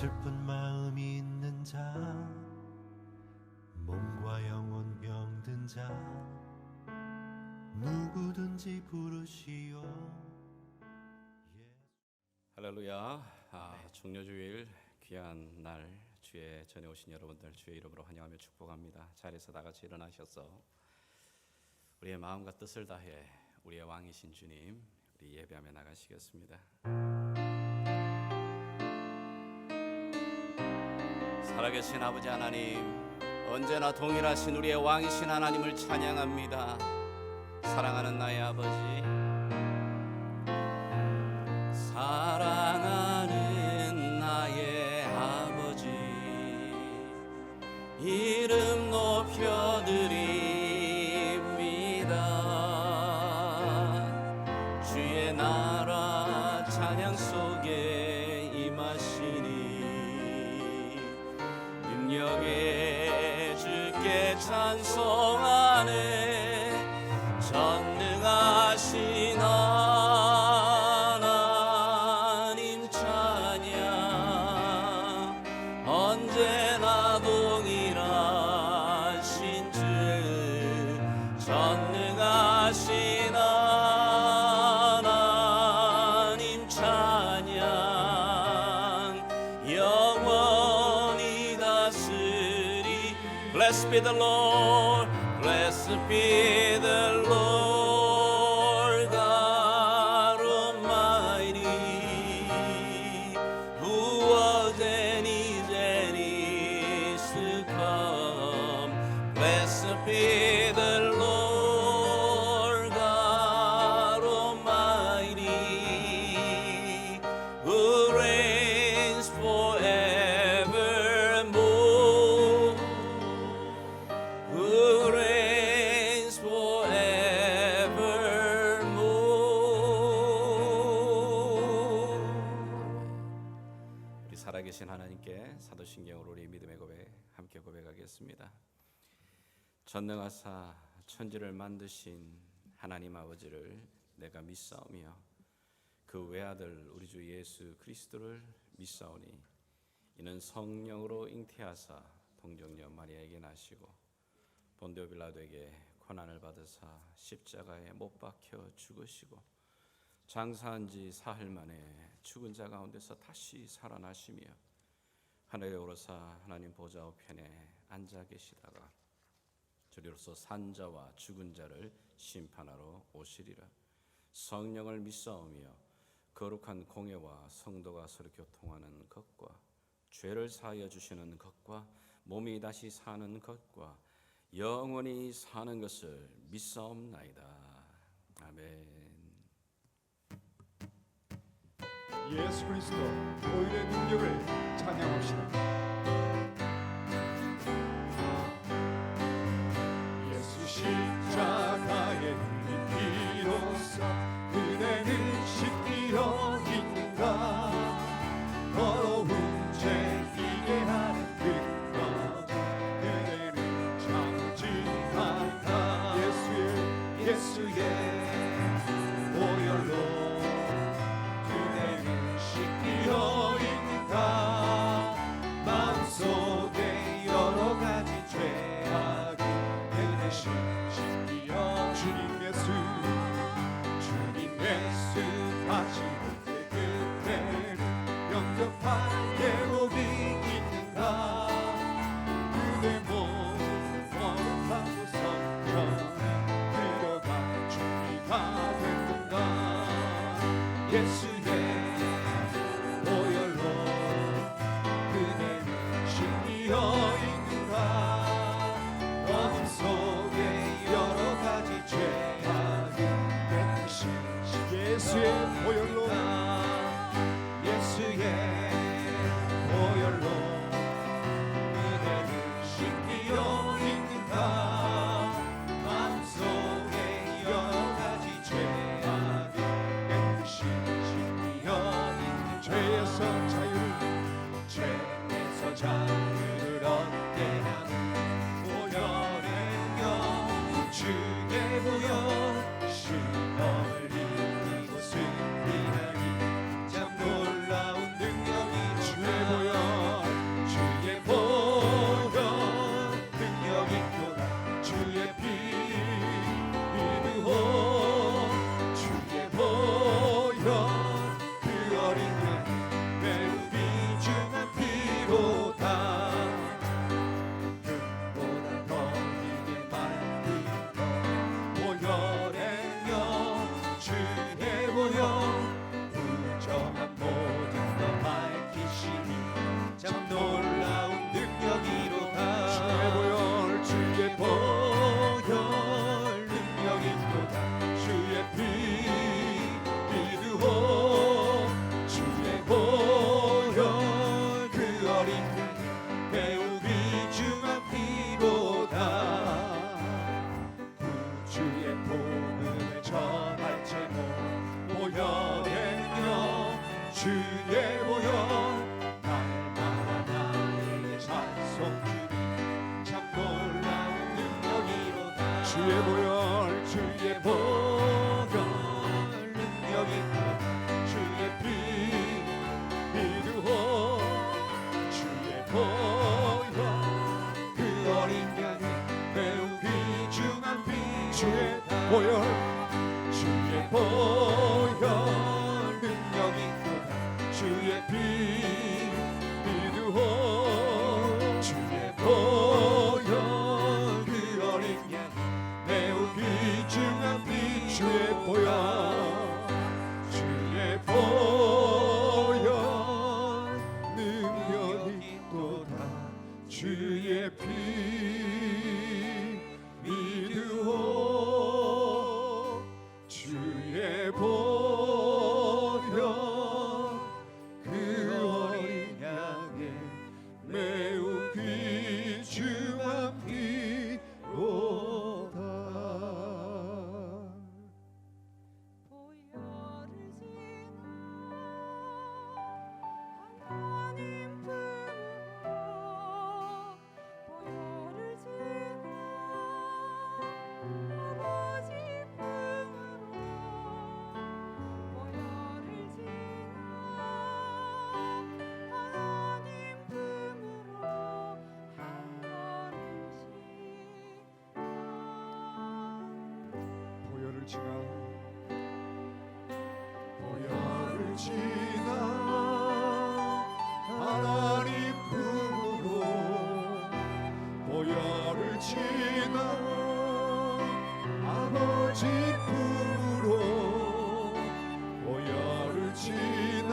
슬픈 마음이 있는 자, 몸과 영혼 병든 자, 누구든지 부르시오. 할렐루야. 종료주일 귀한 날 주에 전해 오신 여러분들 주의 이름으로 환영하며 축복합니다. 자리에서 다 같이 일어나셔서 우리의 마음과 뜻을 다해 우리의 왕이신 주님 우리 예배하며 나가시겠습니다. 살아계신 아버지 하나님, 언제나 동일하신 우리의 왕이신 하나님을 찬양합니다. 사랑하는 나의 아버지, 사랑하는 나의 아버지, 이름 높여드립니다. 주의 나라 찬양 속에 임하시니 능력의 주께 찬송하네. 전능하신 하나님 찬양, 언제나 동일하신 주, 전능하신 하나님 찬양, 영원히 다스리. Blessed be the Lord, blessed be the Lord God Almighty, who was and is to come. Blessed be the Lord God Almighty, who reigns forevermore, who reigns forevermore. 우리 살아계신 하나님께 사도신경으로 우리 믿음의 고백 함께 고백하겠습니다. 전능하사 천지를 만드신 하나님 아버지를 내가 믿사오며 그 외아들 우리 주 예수 그리스도를 믿사오니 이는 성령으로 잉태하사 동정녀 마리아에게 나시고 본디오 빌라도에게 고난을 받으사 십자가에 못 박혀 죽으시고 장사한 지 사흘 만에 죽은 자 가운데서 다시 살아나시며 하늘에 오르사 하나님 보좌 우편에 앉아 계시다가 저리로서 산 자와 죽은 자를 심판하러 오시리라. 성령을 믿사오며 거룩한 공예와 성도가 서로 교통하는 것과 죄를 사하여 주시는 것과 몸이 다시 사는 것과 영원히 사는 것을 믿사옵나이다. 아멘. 예수 그리스도 보혈의 능력을 찬양합시다. 예수 십자가에 흘린 피로써 그대는 씻기어 있는가. 더러운 죄 이게 하는 근거 그대는 장진한다. 예수의 보혈로 그대는 씻기어 있는가. 마음속에 여러 가지 죄악이 그 대신 씻기어 주님 예수 다시 못해 그대를 영접할 예복이 있는가. 그대 몸 거룩하고 성전에 들어갈 준비가 됐는가. 예수의 보혈로 그대는 씻기어 있는가. 마음속에 여러 가지 죄악이 깨끗이 예수의 보혈로 예수의 보혈로 그대를 씻기어 있는가. 마음속에 여러 가지 죄악이 깨끗이 씻기어 있는 죄에서 자유를 얻게 하는 보혈의 영 주의 보혈 시험을 이곳을 피하니 참 놀라운 능력이 주의 보혈 주의 보혈 날마다 나에게 찬송 주리 참 놀라운 능력이로다 주의 보혈 주의 보혈 능력이 주의 피 비두호 주의 보혈 그 어린 양이 매우 귀중한 피 주의 보혈 주의 보혈 능력이 주의 피 비두호 주의 보혈 그 어린 양 매우 귀중한 피 주의 보혈 주의 보혈 능력이 또다 주의 피 비두호 주의 보혈 그 어린 양의 매우 귀중한 피로다 보혈을 지나 하나님 품으로 보혈을 지나 아버지 품으로 보혈을 지나 하나님 품으로 한 걸음씩 보혈을 지나 보혈을 지나 하나님 품으로 보혈을 지나 아버지 품으로 보혈을 지나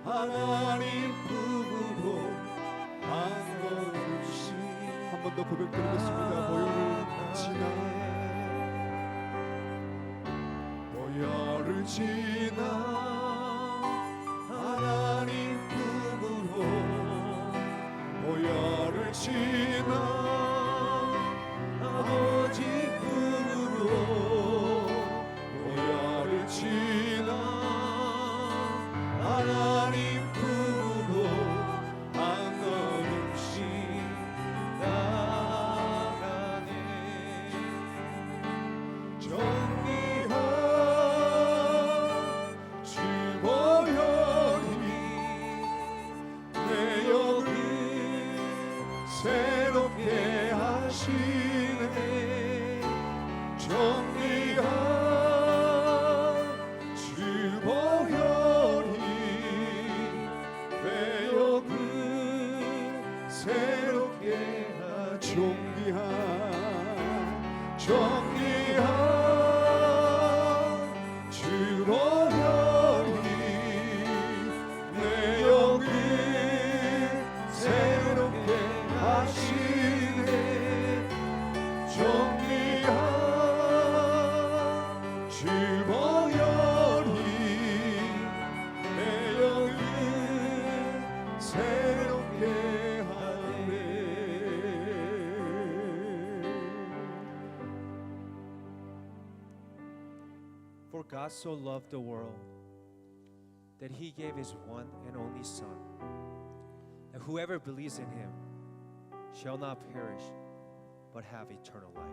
하나님 품으로 한 걸음씩 한 번 더 고백드리겠습니다. 보혈을 지나 보혈을 지나 하나님 품으로 보혈을 지나 아버지 품으로 보혈을 지나 하나님 품으로 한 걸음씩 나가네 정리한 주 보혈이 내 영을 새롭게 하시네 정리한 주 보혈이 내 영을 새롭게 정리한 주 보혈이 내 영을 새롭게 하시네 정리한 주 보혈이 내 영을 새롭게 하네 For God so loved the world that he gave his one and only Son, that whoever believes in him shall not perish but have eternal life.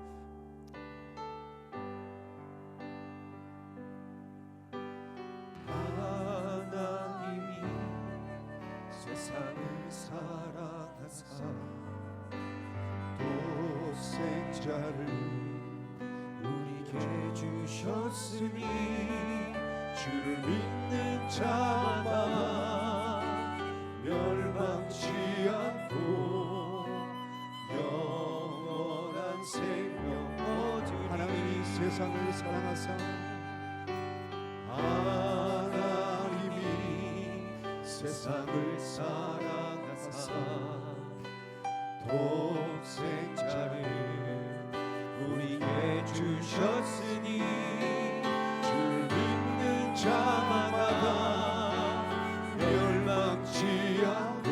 하나님이 세상을 사랑하사 독생자를 우리에게 주셨으니 주를 믿는 자마다 멸망치 않고 영원한 생명 얻으리 하나님이 세상을 사랑하사 하나님이 세상을 사랑하사 독생자를 우리에게 주셨으니 주를 믿는 자마다 멸망치 않고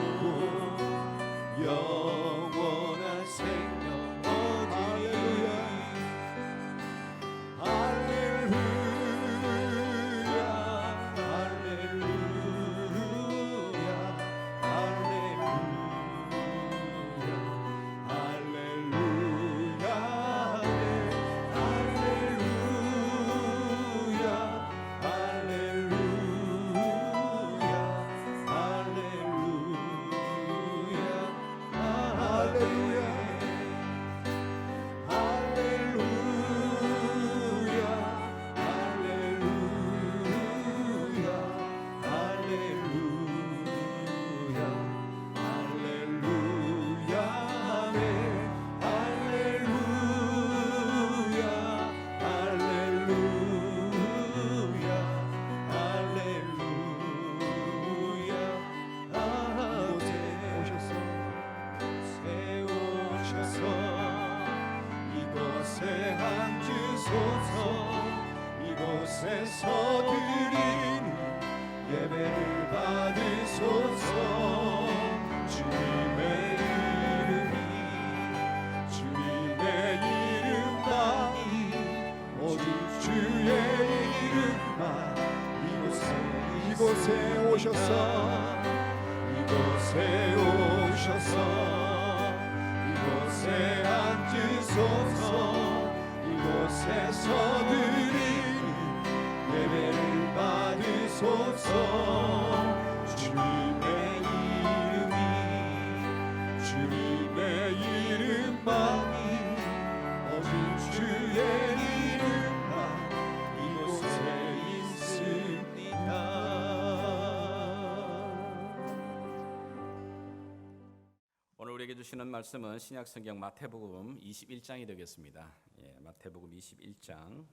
영원한 생명 얻으리 할렐루야 할렐루야 이곳에서 드리는 예배를 받으소서. 주님의 이름이 주님의 이름만이 오직 주의 이름만 이곳에 오셔서 이곳에 오셔서 이곳에 앉으소서. 이곳에서 드리는 예배를 받으소서. 주님의 이름이 주님의 이름만이 오직 주의 이름만 이곳에 있습니다. 오늘 우리에게 주시는 말씀은 신약성경 마태복음 21장이 되겠습니다. 마태복음 21장.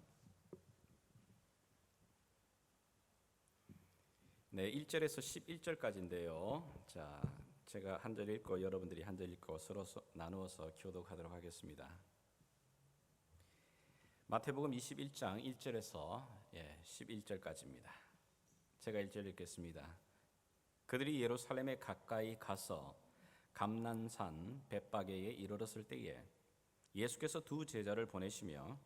네, 1절에서 11절까지인데요. 자, 제가 한 절 읽고 여러분들이 한 절 읽고 서로 나누어서 교독하도록 하겠습니다. 마태복음 21장 1절에서 11절까지입니다. 제가 1절 읽겠습니다. 그들이 예루살렘에 가까이 가서 감난산 벳바게에 이르렀을 때에 예수께서 두 제자를 보내시며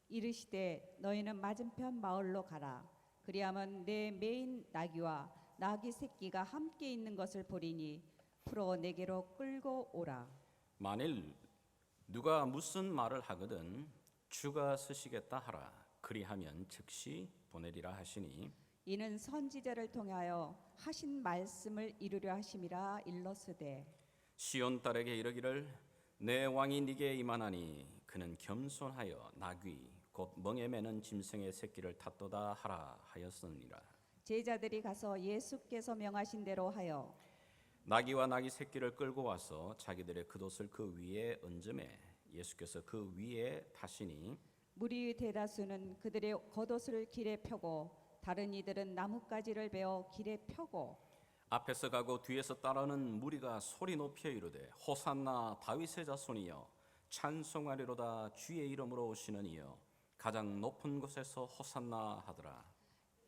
이르시되 너희는 맞은편 마을로 가라. 그리하면 내 매인 나귀와 나귀 새끼가 함께 있는 것을 보리니 풀어 내게로 끌고 오라. 만일 누가 무슨 말을 하거든 주가 쓰시겠다 하라. 그리하면 즉시 보내리라 하시니 이는 선지자를 통하여 하신 말씀을 이루려 하심이라. 일러스되 시온 딸에게 이르기를 내 왕이 네게 임하나니 그는 겸손하여 나귀 곧 멍에 매는 짐승의 새끼를 탔도다 하라 하였으니라. 제자들이 가서 예수께서 명하신 대로 하여 나귀와 나귀 새끼를 끌고 와서 자기들의 겉옷을 그 위에 얹음에 예수께서 그 위에 타시니 무리의 대다수는 그들의 겉옷을 길에 펴고 다른 이들은 나뭇가지를 베어 길에 펴고 앞에서 가고 뒤에서 따르는 무리가 소리 높여 이르되 호산나 다윗의 자손이여 찬송하리로다 주의 이름으로 오시는 이여 가장 높은 곳에서 호산나 하더라.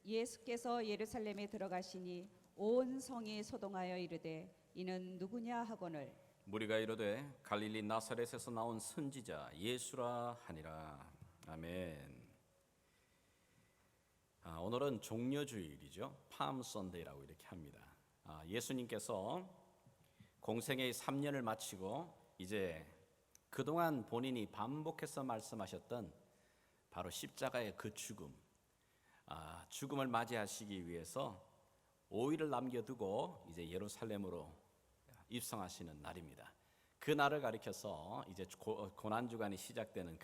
예수께서 예루살렘에 들어가시니 온 성이 소동하여 이르되 이는 누구냐 하거늘 무리가 이르되 갈릴리 나사렛에서 나온 선지자 예수라 하니라. 아멘. 오늘은 종려주일이죠. 팜 선데이라고 이렇게 합니다. 예수님께서 공생의 3년을 마치고 이제 그동안 본인이 반복해서 말씀하셨던 바로 십자가의 그 죽음을 맞이하시기 위해서 5일을 남겨두고 이제 예루살렘으로 입성하시는 날입니다. 그 날을 가리켜서 이제 고난 주간이 시작되는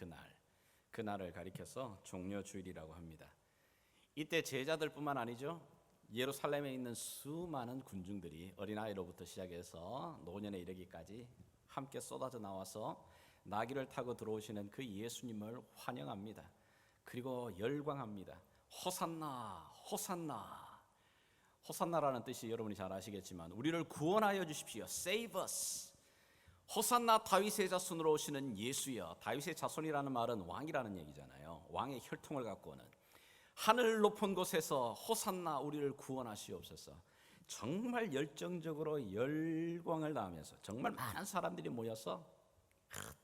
그 날을 가리켜서 종려주일이라고 합니다. 이때 제자들뿐만 아니죠. 예루살렘에 있는 수많은 군중들이 어린아이로부터 시작해서 노년에 이르기까지 함께 쏟아져 나와서 나귀를 타고 들어오시는 그 예수님을 환영합니다. 그리고 열광합니다. 호산나 호산나. 호산나라는 뜻이 여러분이 잘 아시겠지만 우리를 구원하여 주십시오. Save us. 호산나 다윗의 자손으로 오시는 예수여. 다윗의 자손이라는 말은 왕이라는 얘기잖아요. 왕의 혈통을 갖고 오는. 하늘 높은 곳에서 호산나 우리를 구원하시옵소서. 정말 열정적으로 열광을 다하면서 정말 많은 사람들이 모여서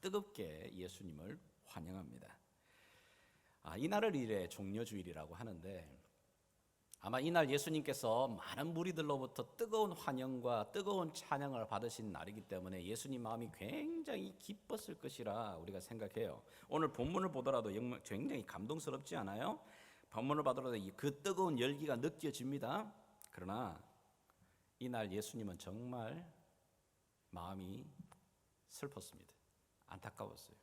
뜨겁게 예수님을 환영합니다. 이날을 이래 종려주일이라고 하는데 아마 이날 예수님께서 많은 무리들로부터 뜨거운 환영과 뜨거운 찬양을 받으신 날이기 때문에 예수님 마음이 굉장히 기뻤을 것이라 우리가 생각해요. 오늘 본문을 보더라도 굉장히 감동스럽지 않아요? 본문을 보더라도 그 뜨거운 열기가 느껴집니다. 그러나 이날 예수님은 정말 마음이 슬펐습니다. 안타까웠어요.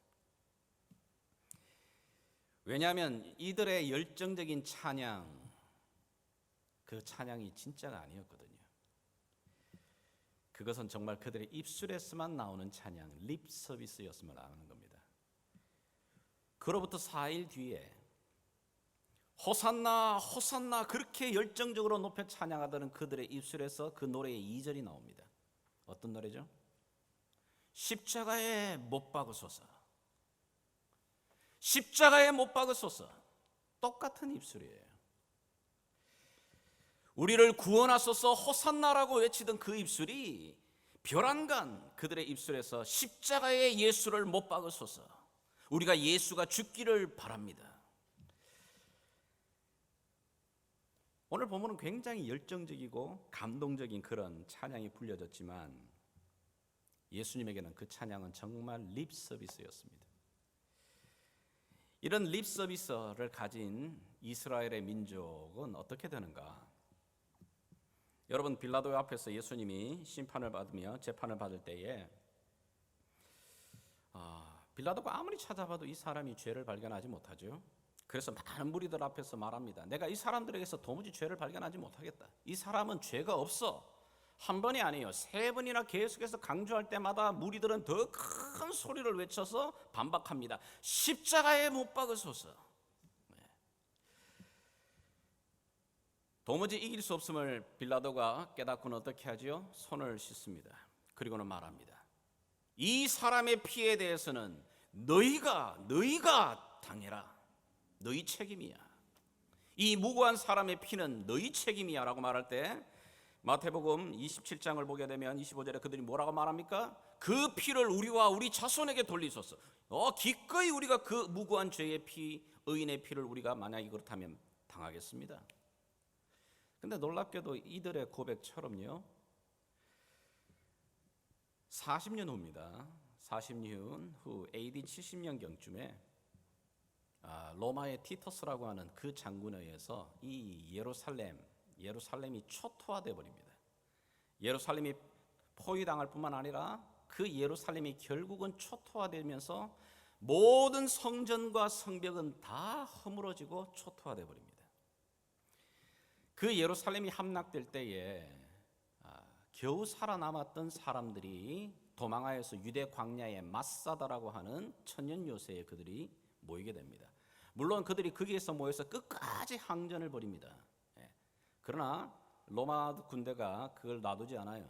왜냐하면 이들의 열정적인 찬양, 그 찬양이 진짜가 아니었거든요. 그것은 정말 그들의 입술에서만 나오는 찬양, 립 서비스였음을 아는 겁니다. 그로부터 4일 뒤에 호산나 호산나 그렇게 열정적으로 높여 찬양하던 그들의 입술에서 그 노래의 2절이 나옵니다. 어떤 노래죠? 십자가에 못 박으소서. 십자가에 못 박으소서. 똑같은 입술이에요. 우리를 구원하소서 호산나라고 외치던 그 입술이 벼랑간 그들의 입술에서 십자가의 예수를 못 박으소서. 우리가 예수가 죽기를 바랍니다. 오늘 보면은 굉장히 열정적이고 감동적인 그런 찬양이 불려졌지만 예수님에게는 그 찬양은 정말 립 서비스였습니다. 이런 립 서비스를 가진 이스라엘의 민족은 어떻게 되는가? 여러분, 빌라도 앞에서 예수님이 심판을 받으며 재판을 받을 때에 빌라도가 아무리 찾아봐도 이 사람이 죄를 발견하지 못하죠. 그래서 많은 무리들 앞에서 말합니다. 내가 이 사람들에게서 도무지 죄를 발견하지 못하겠다. 이 사람은 죄가 없어. 한 번이 아니에요. 3번이나 계속해서 강조할 때마다 무리들은 더 큰 소리를 외쳐서 반박합니다. 십자가에 못 박으소서. 도무지 이길 수 없음을 빌라도가 깨닫고는 어떻게 하지요? 손을 씻습니다. 그리고는 말합니다. 이 사람의 피에 대해서는 너희가 당해라. 너희 책임이야. 이 무고한 사람의 피는 너희 책임이야 라고 말할 때 마태복음 27장을 보게 되면 25절에 그들이 뭐라고 말합니까? 그 피를 우리와 우리 자손에게 돌리소서. 기꺼이 우리가 그 무고한 죄의 피, 의인의 피를 우리가 만약에 그렇다면 당하겠습니다. 근데 놀랍게도 이들의 고백처럼요, 40년 후입니다. 40년 후 AD 70년경쯤에 로마의 티터스라고 하는 그 장군에 의해서 이 예루살렘이 초토화되어 버립니다. 예루살렘이 포위당할 뿐만 아니라 그 예루살렘이 결국은 초토화되면서 모든 성전과 성벽은 다 허물어지고 초토화되어 버립니다. 그 예루살렘이 함락될 때에 겨우 살아남았던 사람들이 도망하여서 유대 광야의 마사다라고 하는 천년 요새에 그들이 모이게 됩니다. 물론 그들이 거기에서 모여서 끝까지 항전을 벌입니다. 그러나 로마 군대가 그걸 놔두지 않아요.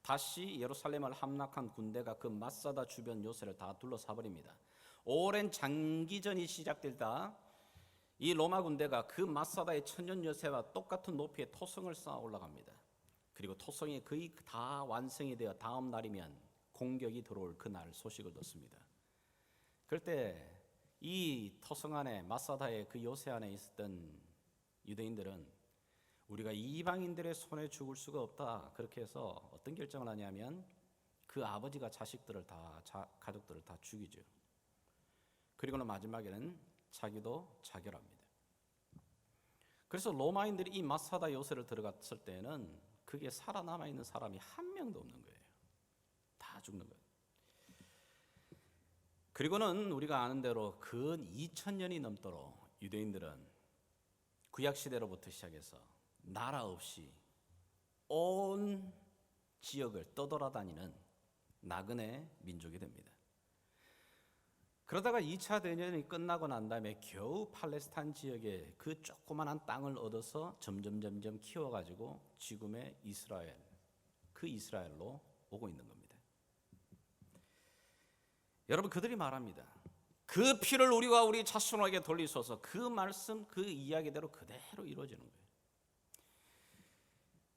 다시 예루살렘을 함락한 군대가 그 마사다 주변 요새를 다 둘러싸 버립니다. 오랜 장기전이 시작되다 이 로마 군대가 그 마사다의 천년 요새와 똑같은 높이의 토성을 쌓아 올라갑니다. 그리고 토성이 거의 다 완성이 되어 다음 날이면 공격이 들어올 그날 소식을 듣습니다. 그럴 때 이 토성 안에 마사다의 그 요새 안에 있었던 유대인들은 우리가 이방인들의 손에 죽을 수가 없다. 그렇게 해서 어떤 결정을 하냐면 그 아버지가 자식들을 가족들을 다 죽이죠. 그리고는 마지막에는 자기도 자결합니다. 그래서 로마인들이 이 마사다 요새를 들어갔을 때는 그게 살아남아 있는 사람이 한 명도 없는 거예요. 다 죽는 거예요. 그리고는 우리가 아는 대로 근 2000년이 넘도록 유대인들은 구약 시대로부터 시작해서 나라 없이 온 지역을 떠돌아다니는 나그네 민족이 됩니다. 그러다가 2차 대전이 끝나고 난 다음에 겨우 팔레스타인 지역에 그 조그만한 땅을 얻어서 점점 키워가지고 지금의 이스라엘, 그 이스라엘로 오고 있는 겁니다. 여러분, 그들이 말합니다. 그 피를 우리와 우리 자손에게 돌리소서. 그 말씀, 그 이야기대로 그대로 이루어지는 거예요.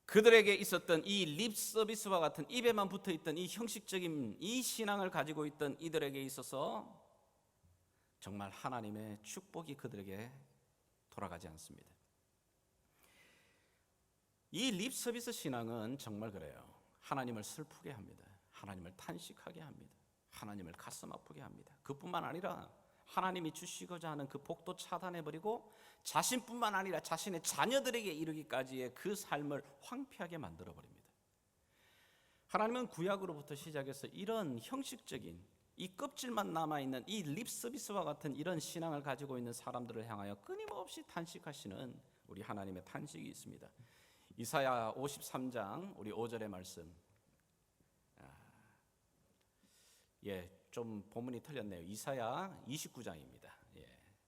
그들에게 있었던 이 립 서비스와 같은 입에만 붙어있던 이 형식적인 이 신앙을 가지고 있던 이들에게 있어서 정말 하나님의 축복이 그들에게 돌아가지 않습니다. 이 립 서비스 신앙은 정말 그래요. 하나님을 슬프게 합니다. 하나님을 탄식하게 합니다. 하나님을 가슴 아프게 합니다. 그뿐만 아니라 하나님이 주시고자 하는 그 복도 차단해버리고 자신뿐만 아니라 자신의 자녀들에게 이르기까지의 그 삶을 황폐하게 만들어버립니다. 하나님은 구약으로부터 시작해서 이런 형식적인 이 껍질만 남아있는 이 립 서비스와 같은 이런 신앙을 가지고 있는 사람들을 향하여 끊임없이 탄식하시는 우리 하나님의 탄식이 있습니다. 이사야 53장 우리 5절의 말씀. 좀 본문이 틀렸네요. 이사야 29장입니다.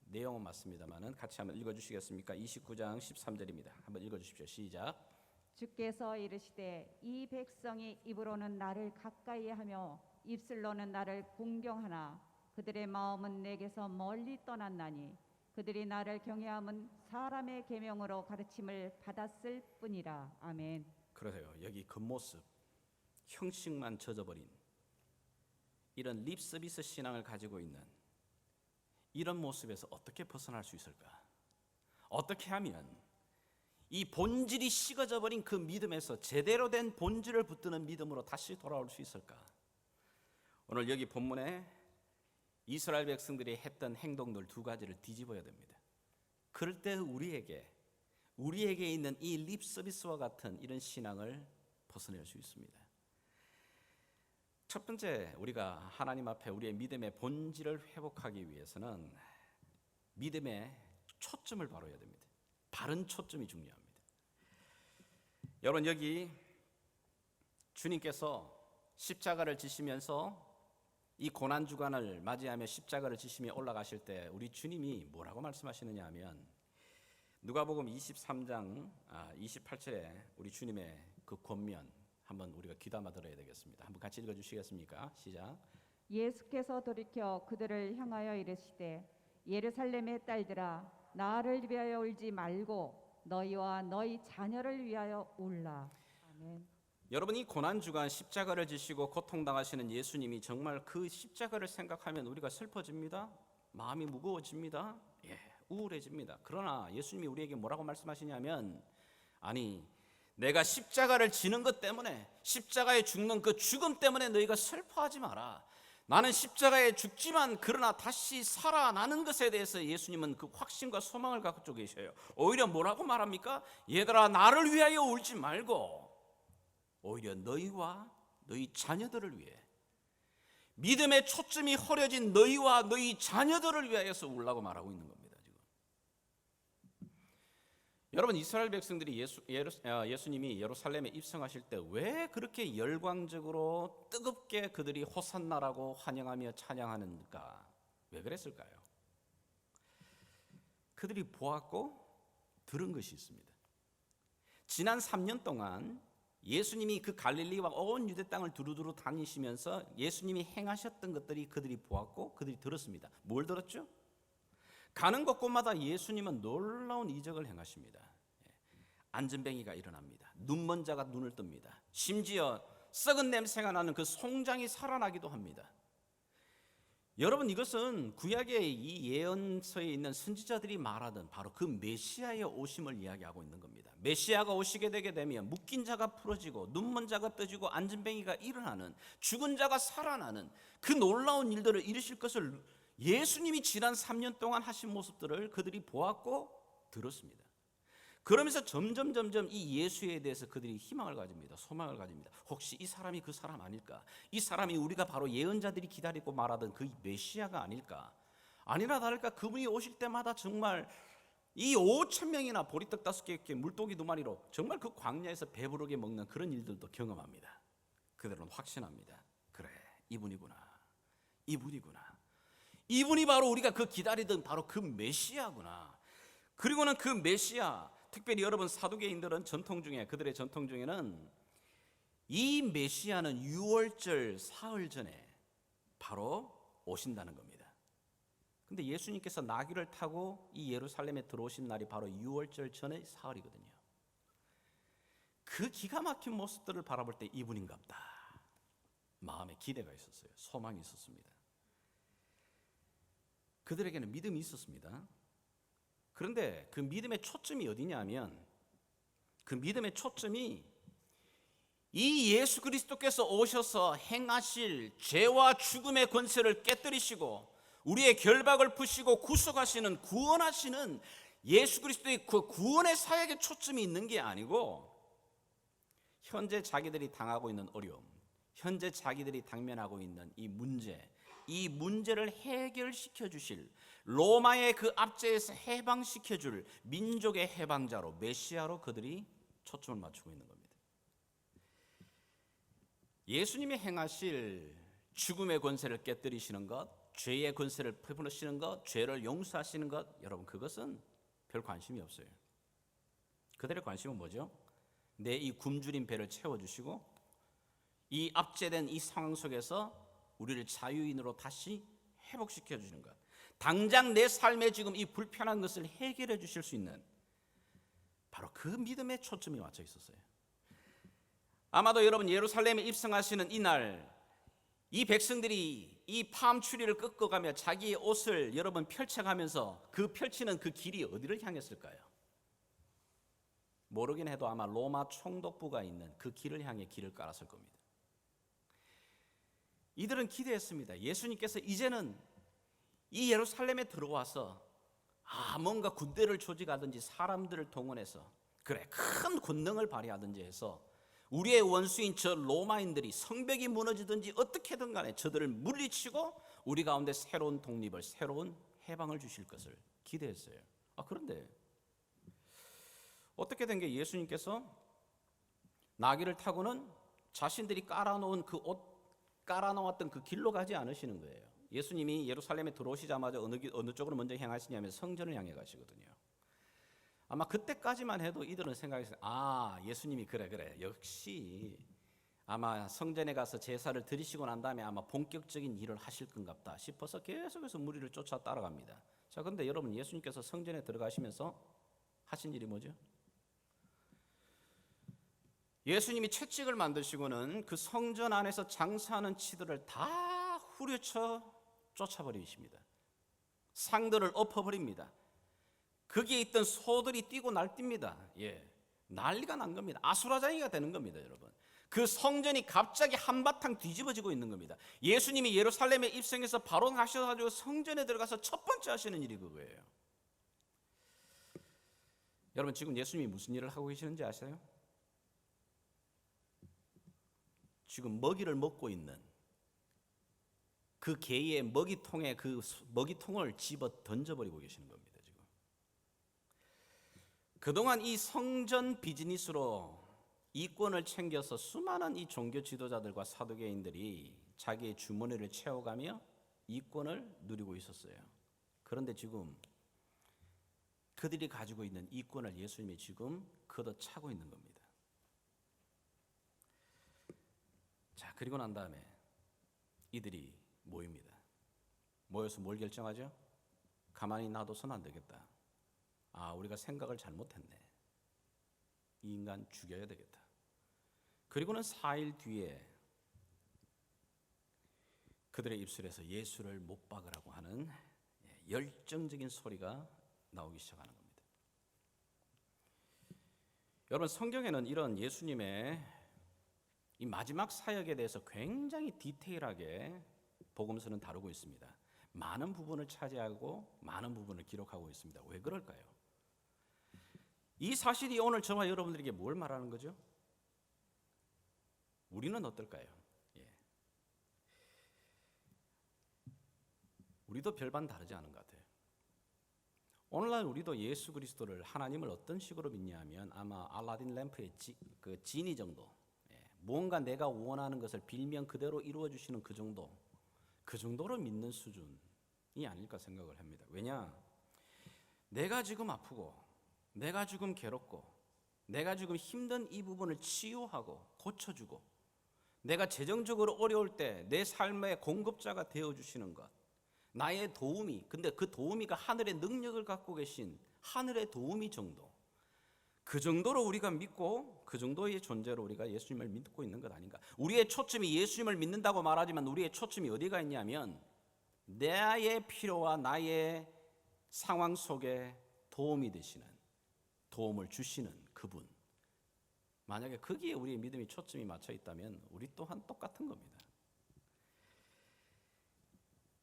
내용은 맞습니다만은 같이 한번 읽어주시겠습니까? 29장 13절입니다. 한번 읽어주십시오. 시작. 주께서 이르시되 이 백성이 입으로는 나를 가까이하며 입술로는 나를 공경하나 그들의 마음은 내게서 멀리 떠났나니 그들이 나를 경외함은 사람의 계명으로 가르침을 받았을 뿐이라. 아멘. 그러세요. 여기 겉모습, 형식만 젖어버린 이런 립서비스 신앙을 가지고 있는 이런 모습에서 어떻게 벗어날 수 있을까? 어떻게 하면 이 본질이 식어져 버린 그 믿음에서 제대로 된 본질을 붙드는 믿음으로 다시 돌아올 수 있을까? 오늘 여기 본문에 이스라엘 백성들이 했던 행동들 두 가지를 뒤집어야 됩니다. 그럴 때 우리에게 있는 이 립서비스와 같은 이런 신앙을 벗어낼 수 있습니다. 첫 번째, 우리가 하나님 앞에 우리의 믿음의 본질을 회복하기 위해서는 믿음의 초점을 바로야 됩니다. 바른 초점이 중요합니다. 여러분, 여기 주님께서 십자가를 지시면서 이 고난 주간을 맞이하며 십자가를 지시며 올라가실 때 우리 주님이 뭐라고 말씀하시느냐 하면 누가복음 23장 28절에 우리 주님의 그 권면 한번 우리가 귀담아 들어야 되겠습니다. 한번 같이 읽어주시겠습니까? 시작. 예수께서 돌이켜 그들을 향하여 이르시되 예루살렘의 딸들아 나를 위하여 울지 말고 너희와 너희 자녀를 위하여 울라. 아멘. 여러분, 이 고난 주간 십자가를 지시고 고통당하시는 예수님이 정말 그 십자가를 생각하면 우리가 슬퍼집니다. 마음이 무거워집니다. 우울해집니다. 그러나 예수님이 우리에게 뭐라고 말씀하시냐면 아니 내가 십자가를 지는 것 때문에 십자가에 죽는 그 죽음 때문에 너희가 슬퍼하지 마라. 나는 십자가에 죽지만 그러나 다시 살아나는 것에 대해서 예수님은 그 확신과 소망을 갖고 계셔요. 오히려 뭐라고 말합니까? 얘들아 나를 위하여 울지 말고 오히려 너희와 너희 자녀들을 위해 믿음의 초점이 흐려진 너희와 너희 자녀들을 위하여서 울라고 말하고 있는 겁니다. 지금 여러분, 이스라엘 백성들이 예수님이 예루살렘에 입성하실 때 왜 그렇게 열광적으로 뜨겁게 그들이 호산나라고 환영하며 찬양하는가? 왜 그랬을까요? 그들이 보았고 들은 것이 있습니다. 지난 3년 동안 예수님이 그 갈릴리와 온 유대 땅을 두루두루 다니시면서 예수님이 행하셨던 것들이 그들이 보았고 그들이 들었습니다. 뭘 들었죠? 가는 곳곳마다 예수님은 놀라운 이적을 행하십니다. 안전뱅이가 일어납니다. 눈먼 자가 눈을 뜹니다. 심지어 썩은 냄새가 나는 그 송장이 살아나기도 합니다. 여러분, 이것은 구약의 이 예언서에 있는 선지자들이 말하던 바로 그 메시아의 오심을 이야기하고 있는 겁니다. 메시아가 오시게 되게 되면 묶인 자가 풀어지고 눈먼 자가 떠지고 안전뱅이가 일어나는, 죽은 자가 살아나는 그 놀라운 일들을 이루실 것을 예수님이 지난 3년 동안 하신 모습들을 그들이 보았고 들었습니다. 그러면서 점점 이 예수에 대해서 그들이 희망을 가집니다. 소망을 가집니다. 혹시 이 사람이 그 사람 아닐까? 이 사람이 우리가 바로 예언자들이 기다리고 말하던 그 메시아가 아닐까? 아니나 다를까 그분이 오실 때마다 정말 이 5,000명이나 보리떡 5개, 물고기 2마리로 정말 그 광야에서 배부르게 먹는 그런 일들도 경험합니다. 그들은 확신합니다. 그래, 이분이구나. 이분이 바로 우리가 그 기다리던 바로 그 메시아구나. 그리고는 그 메시아, 특별히 여러분 사두개인들은 그들의 전통 중에는 이 메시아는 유월절 사흘 전에 바로 오신다는 겁니다. 근데 예수님께서 나귀를 타고 이 예루살렘에 들어오신 날이 바로 유월절 전에 사흘이거든요. 그 기가 막힌 모습들을 바라볼 때 이분인갑다. 마음에 기대가 있었어요. 소망이 있었습니다. 그들에게는 믿음이 있었습니다. 그런데 그 믿음의 초점이 어디냐면 그 믿음의 초점이 이 예수 그리스도께서 오셔서 행하실 죄와 죽음의 권세를 깨뜨리시고 우리의 결박을 푸시고 구속하시는, 구원하시는 예수 그리스도의 그 구원의 사역에 초점이 있는 게 아니고 현재 자기들이 당하고 있는 어려움, 현재 자기들이 당면하고 있는 이 문제를 해결시켜 주실, 로마의 그 압제에서 해방시켜 줄 민족의 해방자로, 메시아로 그들이 초점을 맞추고 있는 겁니다. 예수님이 행하실 죽음의 권세를 깨뜨리시는 것, 죄의 권세를 펴부시는 것, 죄를 용서하시는 것, 여러분 그것은 별 관심이 없어요. 그들의 관심은 뭐죠? 내 이 굶주린 배를 채워주시고 이 압제된 이 상황 속에서 우리를 자유인으로 다시 회복시켜 주시는 것, 당장 내 삶에 지금 이 불편한 것을 해결해 주실 수 있는 바로 그 믿음에 초점이 맞춰 있었어요. 아마도 여러분 예루살렘에 입성하시는 이날 이 백성들이 이 팜추리를 꺾어가며 자기의 옷을 여러분 펼쳐가면서 그 펼치는 그 길이 어디를 향했을까요? 모르긴 해도 아마 로마 총독부가 있는 그 길을 향해 길을 깔았을 겁니다. 이들은 기대했습니다. 예수님께서 이제는 이 예루살렘에 들어와서 뭔가 군대를 조직하든지 사람들을 동원해서 그래 큰 권능을 발휘하든지 해서 우리의 원수인 저 로마인들이 성벽이 무너지든지 어떻게든 간에 저들을 물리치고 우리 가운데 새로운 독립을, 새로운 해방을 주실 것을 기대했어요. 그런데 어떻게 된 게 예수님께서 나귀를 타고는 자신들이 깔아놓은 그 옷 깔아놓았던 그 길로 가지 않으시는 거예요. 예수님이 예루살렘에 들어오시자마자 어느 쪽으로 먼저 향하시냐면 성전을 향해 가시거든요. 아마 그때까지만 해도 이들은 생각했어요. 예수님이 그래 역시 아마 성전에 가서 제사를 드리시고 난 다음에 아마 본격적인 일을 하실 건갑다 싶어서 계속해서 무리를 쫓아 따라갑니다. 자, 그런데 여러분 예수님께서 성전에 들어가시면서 하신 일이 뭐죠? 예수님이 채찍을 만드시고는 그 성전 안에서 장사하는 치들을 다 후려쳐 쫓아버리십니다. 상들을 엎어버립니다. 거기에 있던 소들이 뛰고 날뜁니다. 난리가 난 겁니다. 아수라장이가 되는 겁니다, 여러분. 그 성전이 갑자기 한바탕 뒤집어지고 있는 겁니다. 예수님이 예루살렘에 입성해서 바로 가셔가지고 성전에 들어가서 첫 번째 하시는 일이 그거예요. 여러분 지금 예수님이 무슨 일을 하고 계시는지 아세요? 지금 먹이를 먹고 있는 그 개의 먹이통에 그 먹이통을 집어 던져버리고 계시는 겁니다. 지금 그동안 이 성전 비즈니스로 이권을 챙겨서 수많은 이 종교 지도자들과 사두개인들이 자기의 주머니를 채워가며 이권을 누리고 있었어요. 그런데 지금 그들이 가지고 있는 이권을 예수님이 지금 걷어차고 있는 겁니다. 자, 그리고 난 다음에 이들이 모입니다. 모여서 뭘 결정하죠? 가만히 놔둬서는 안 되겠다. 우리가 생각을 잘못했네. 이 인간 죽여야 되겠다. 그리고는 4일 뒤에 그들의 입술에서 예수를 못 박으라고 하는 열정적인 소리가 나오기 시작하는 겁니다. 여러분 성경에는 이런 예수님의 이 마지막 사역에 대해서 굉장히 디테일하게 복음서는 다루고 있습니다. 많은 부분을 차지하고 많은 부분을 기록하고 있습니다. 왜 그럴까요? 이 사실이 오늘 저와 여러분들에게 뭘 말하는 거죠? 우리는 어떨까요? 우리도 별반 다르지 않은 것 같아요. 오늘날 우리도 예수 그리스도를 하나님을 어떤 식으로 믿냐 하면 아마 알라딘 램프의 그 지니 정도, 뭔가 내가 원하는 것을 빌면 그대로 이루어 주시는 그 정도로 믿는 수준이 아닐까 생각을 합니다. 왜냐? 내가 지금 아프고 내가 지금 괴롭고 내가 지금 힘든 이 부분을 치유하고 고쳐주고 내가 재정적으로 어려울 때 내 삶의 공급자가 되어주시는 것, 나의 도우미, 근데 그 도우미가 하늘의 능력을 갖고 계신 하늘의 도우미 정도, 그 정도로 우리가 믿고 그 정도의 존재로 우리가 예수님을 믿고 있는 것 아닌가. 우리의 초점이 예수님을 믿는다고 말하지만 우리의 초점이 어디가 있냐면 나의 필요와 나의 상황 속에 도움이 되시는, 도움을 주시는 그분, 만약에 거기에 우리의 믿음이 초점이 맞춰 있다면 우리 또한 똑같은 겁니다.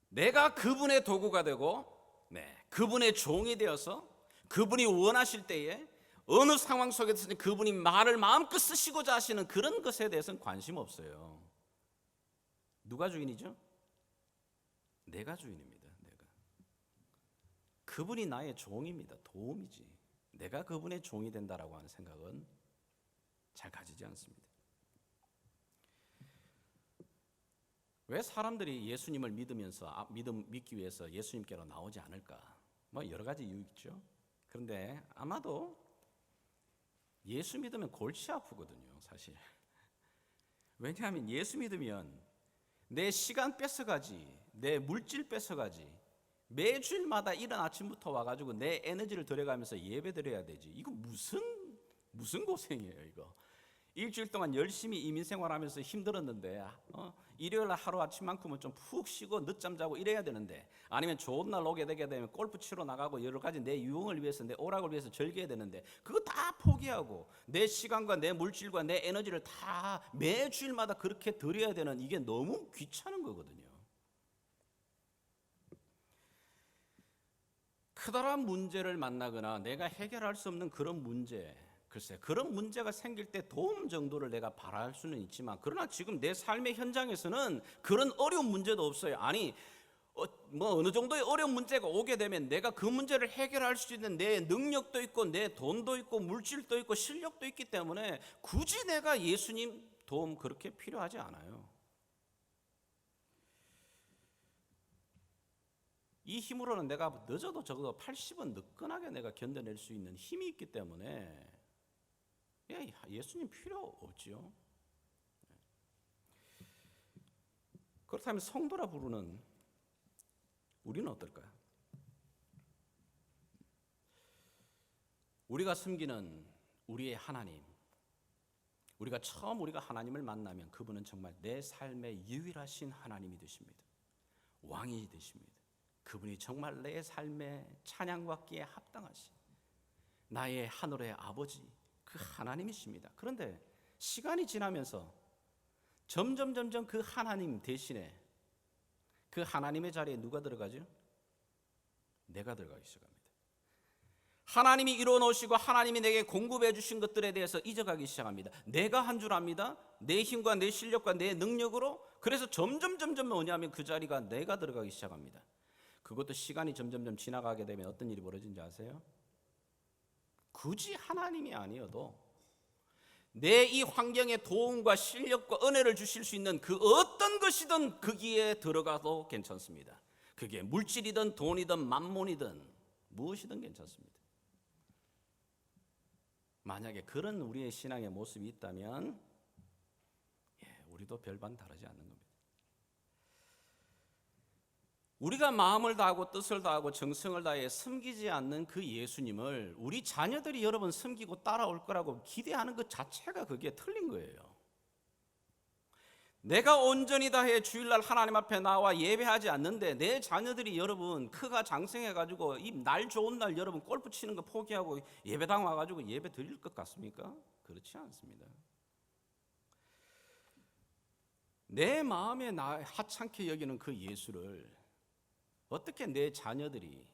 내가 그분의 도구가 되고 그분의 종이 되어서 그분이 원하실 때에 어느 상황 속에서는 그분이 말을 마음껏 쓰시고자 하시는 그런 것에 대해서는 관심 없어요. 누가 주인이죠? 내가 주인입니다. 내가. 그분이 나의 종입니다. 도움이지. 내가 그분의 종이 된다라고 하는 생각은 잘 가지지 않습니다. 왜 사람들이 예수님을 믿기 위해서 예수님께로 나오지 않을까? 여러 가지 이유 있죠. 그런데 아마도 예수 믿으면 골치 아프거든요, 사실. 왜냐하면 예수 믿으면 내 시간 뺏어가지, 내 물질 뺏어가지, 매주일마다 이른 아침부터 와가지고 내 에너지를 들여가면서 예배 드려야 되지. 이거 무슨 고생이에요 이거. 일주일 동안 열심히 이민생활하면서 힘들었는데 일요일 날 하루 아침만큼은 좀 푹 쉬고 늦잠 자고 이래야 되는데, 아니면 좋은 날 오게 되게 되면 골프 치러 나가고 여러 가지 내 유흥을 위해서, 내 오락을 위해서 즐겨야 되는데, 그거 다 포기하고 내 시간과 내 물질과 내 에너지를 다 매주일마다 그렇게 드려야 되는, 이게 너무 귀찮은 거거든요. 커다란 문제를 만나거나 내가 해결할 수 없는 그런 문제, 글쎄 그런 문제가 생길 때 도움 정도를 내가 바랄 수는 있지만, 그러나 지금 내 삶의 현장에서는 그런 어려운 문제도 없어요. 아니 어느 정도의 어려운 문제가 오게 되면 내가 그 문제를 해결할 수 있는 내 능력도 있고 내 돈도 있고 물질도 있고 실력도 있기 때문에 굳이 내가 예수님 도움 그렇게 필요하지 않아요. 이 힘으로는 내가 늦어도 적어도 80은 늦건하게 내가 견뎌낼 수 있는 힘이 있기 때문에 예수님 필요 없지요. 그렇다면 성도라 부르는 우리는 어떨까요? 우리가 섬기는 우리의 하나님, 우리가 하나님을 만나면 그분은 정말 내 삶의 유일하신 하나님이 되십니다. 왕이 되십니다. 그분이 정말 내 삶의 찬양받기에 합당하신 나의 하늘의 아버지, 그 하나님이십니다. 그런데 시간이 지나면서 점점 그 하나님 대신에 그 하나님의 자리에 누가 들어가죠? 내가 들어가기 시작합니다. 하나님이 이루어 놓으시고 하나님이 내게 공급해 주신 것들에 대해서 잊어가기 시작합니다. 내가 한 줄 압니다. 내 힘과 내 실력과 내 능력으로. 그래서 점점 뭐냐면 그 자리가 내가 들어가기 시작합니다. 그것도 시간이 점점 지나가게 되면 어떤 일이 벌어진지 아세요? 굳이 하나님이 아니어도 내 이 환경에 도움과 실력과 은혜를 주실 수 있는 그 어떤 것이든 거기에 들어가도 괜찮습니다. 그게 물질이든 돈이든 만몬이든 무엇이든 괜찮습니다. 만약에 그런 우리의 신앙의 모습이 있다면 우리도 별반 다르지 않는 겁니다. 우리가 마음을 다하고 뜻을 다하고 정성을 다해 섬기지 않는 그 예수님을 우리 자녀들이 여러분 섬기고 따라올 거라고 기대하는 것 자체가 그게 틀린 거예요. 내가 온전히 다해 주일날 하나님 앞에 나와 예배하지 않는데 내 자녀들이 여러분 크가 장성해가지고 이 날 좋은 날 여러분 골프 치는 거 포기하고 예배당 와가지고 예배 드릴 것 같습니까? 그렇지 않습니다. 내 마음에 하찮게 여기는 그 예수를 어떻게 내 자녀들이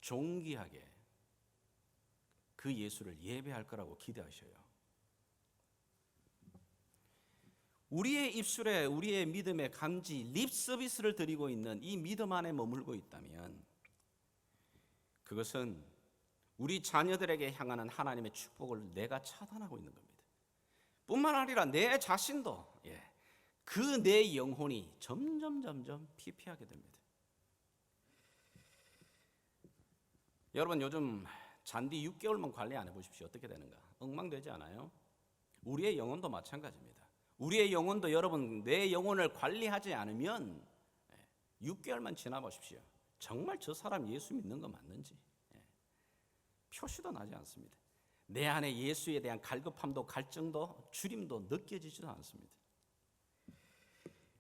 존귀하게 그 예수를 예배할 거라고 기대하셔요? 우리의 입술에 우리의 믿음의 감지, 립 서비스를 드리고 있는 이 믿음 안에 머물고 있다면 그것은 우리 자녀들에게 향하는 하나님의 축복을 내가 차단하고 있는 겁니다. 뿐만 아니라 내 자신도 그 내 영혼이 점점 피폐하게 됩니다. 여러분 요즘 잔디 6개월만 관리 안 해보십시오. 어떻게 되는가? 엉망되지 않아요? 우리의 영혼도 마찬가지입니다. 우리의 영혼도 여러분 내 영혼을 관리하지 않으면 6개월만 지나보십시오. 정말 저 사람 예수 믿는 거 맞는지 표시도 나지 않습니다. 내 안에 예수에 대한 갈급함도 갈증도 주림도 느껴지지도 않습니다.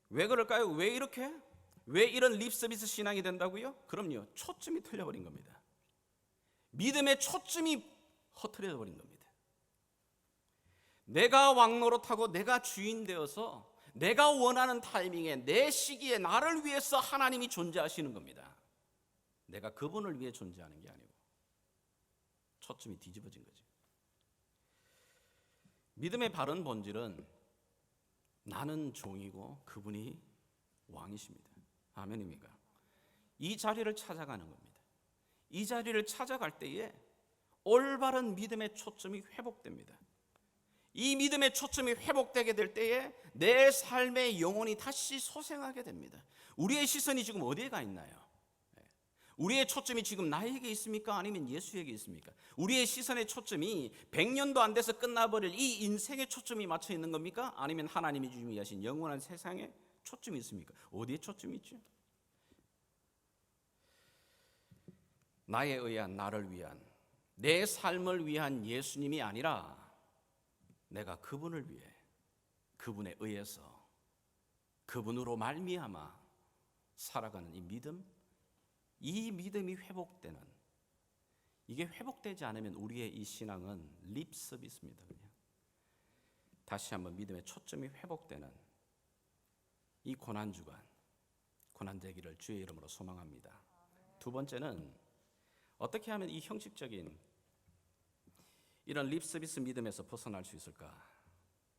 왜 그럴까요? 왜 이런 립서비스 신앙이 된다고요? 그럼요, 초점이 틀려버린 겁니다. 믿음의 초점이 흐트러져 버린 겁니다. 내가 왕노릇하고 내가 주인 되어서 내가 원하는 타이밍에 내 시기에 나를 위해서 하나님이 존재하시는 겁니다. 내가 그분을 위해 존재하는 게 아니고 초점이 뒤집어진 거죠. 믿음의 바른 본질은 나는 종이고 그분이 왕이십니다. 아멘입니까? 이 자리를 찾아가는 겁니다. 이 자리를 찾아갈 때에 올바른 믿음의 초점이 회복됩니다. 이 믿음의 초점이 회복되게 될 때에 내 삶의 영혼이 다시 소생하게 됩니다. 우리의 시선이 지금 어디에 가 있나요? 우리의 초점이 지금 나에게 있습니까? 아니면 예수에게 있습니까? 우리의 시선의 초점이 100년도 안 돼서 끝나버릴 이 인생의 초점이 맞춰 있는 겁니까? 아니면 하나님이 준비하신 영원한 세상에 초점이 있습니까? 어디에 초점이 있죠? 나에 의한, 나를 위한, 내 삶을 위한 예수님이 아니라 내가 그분을 위해, 그분에 의해서, 그분으로 말미암아 살아가는 이 믿음, 이 믿음이 회복되는, 이게 회복되지 않으면 우리의 이 신앙은 립 서비스입니다. 그냥 다시 한번 믿음의 초점이 회복되는 이 고난주간, 고난되기를 주의 이름으로 소망합니다. 두 번째는 어떻게 하면 이 형식적인 이런 립 서비스 믿음에서 벗어날 수 있을까?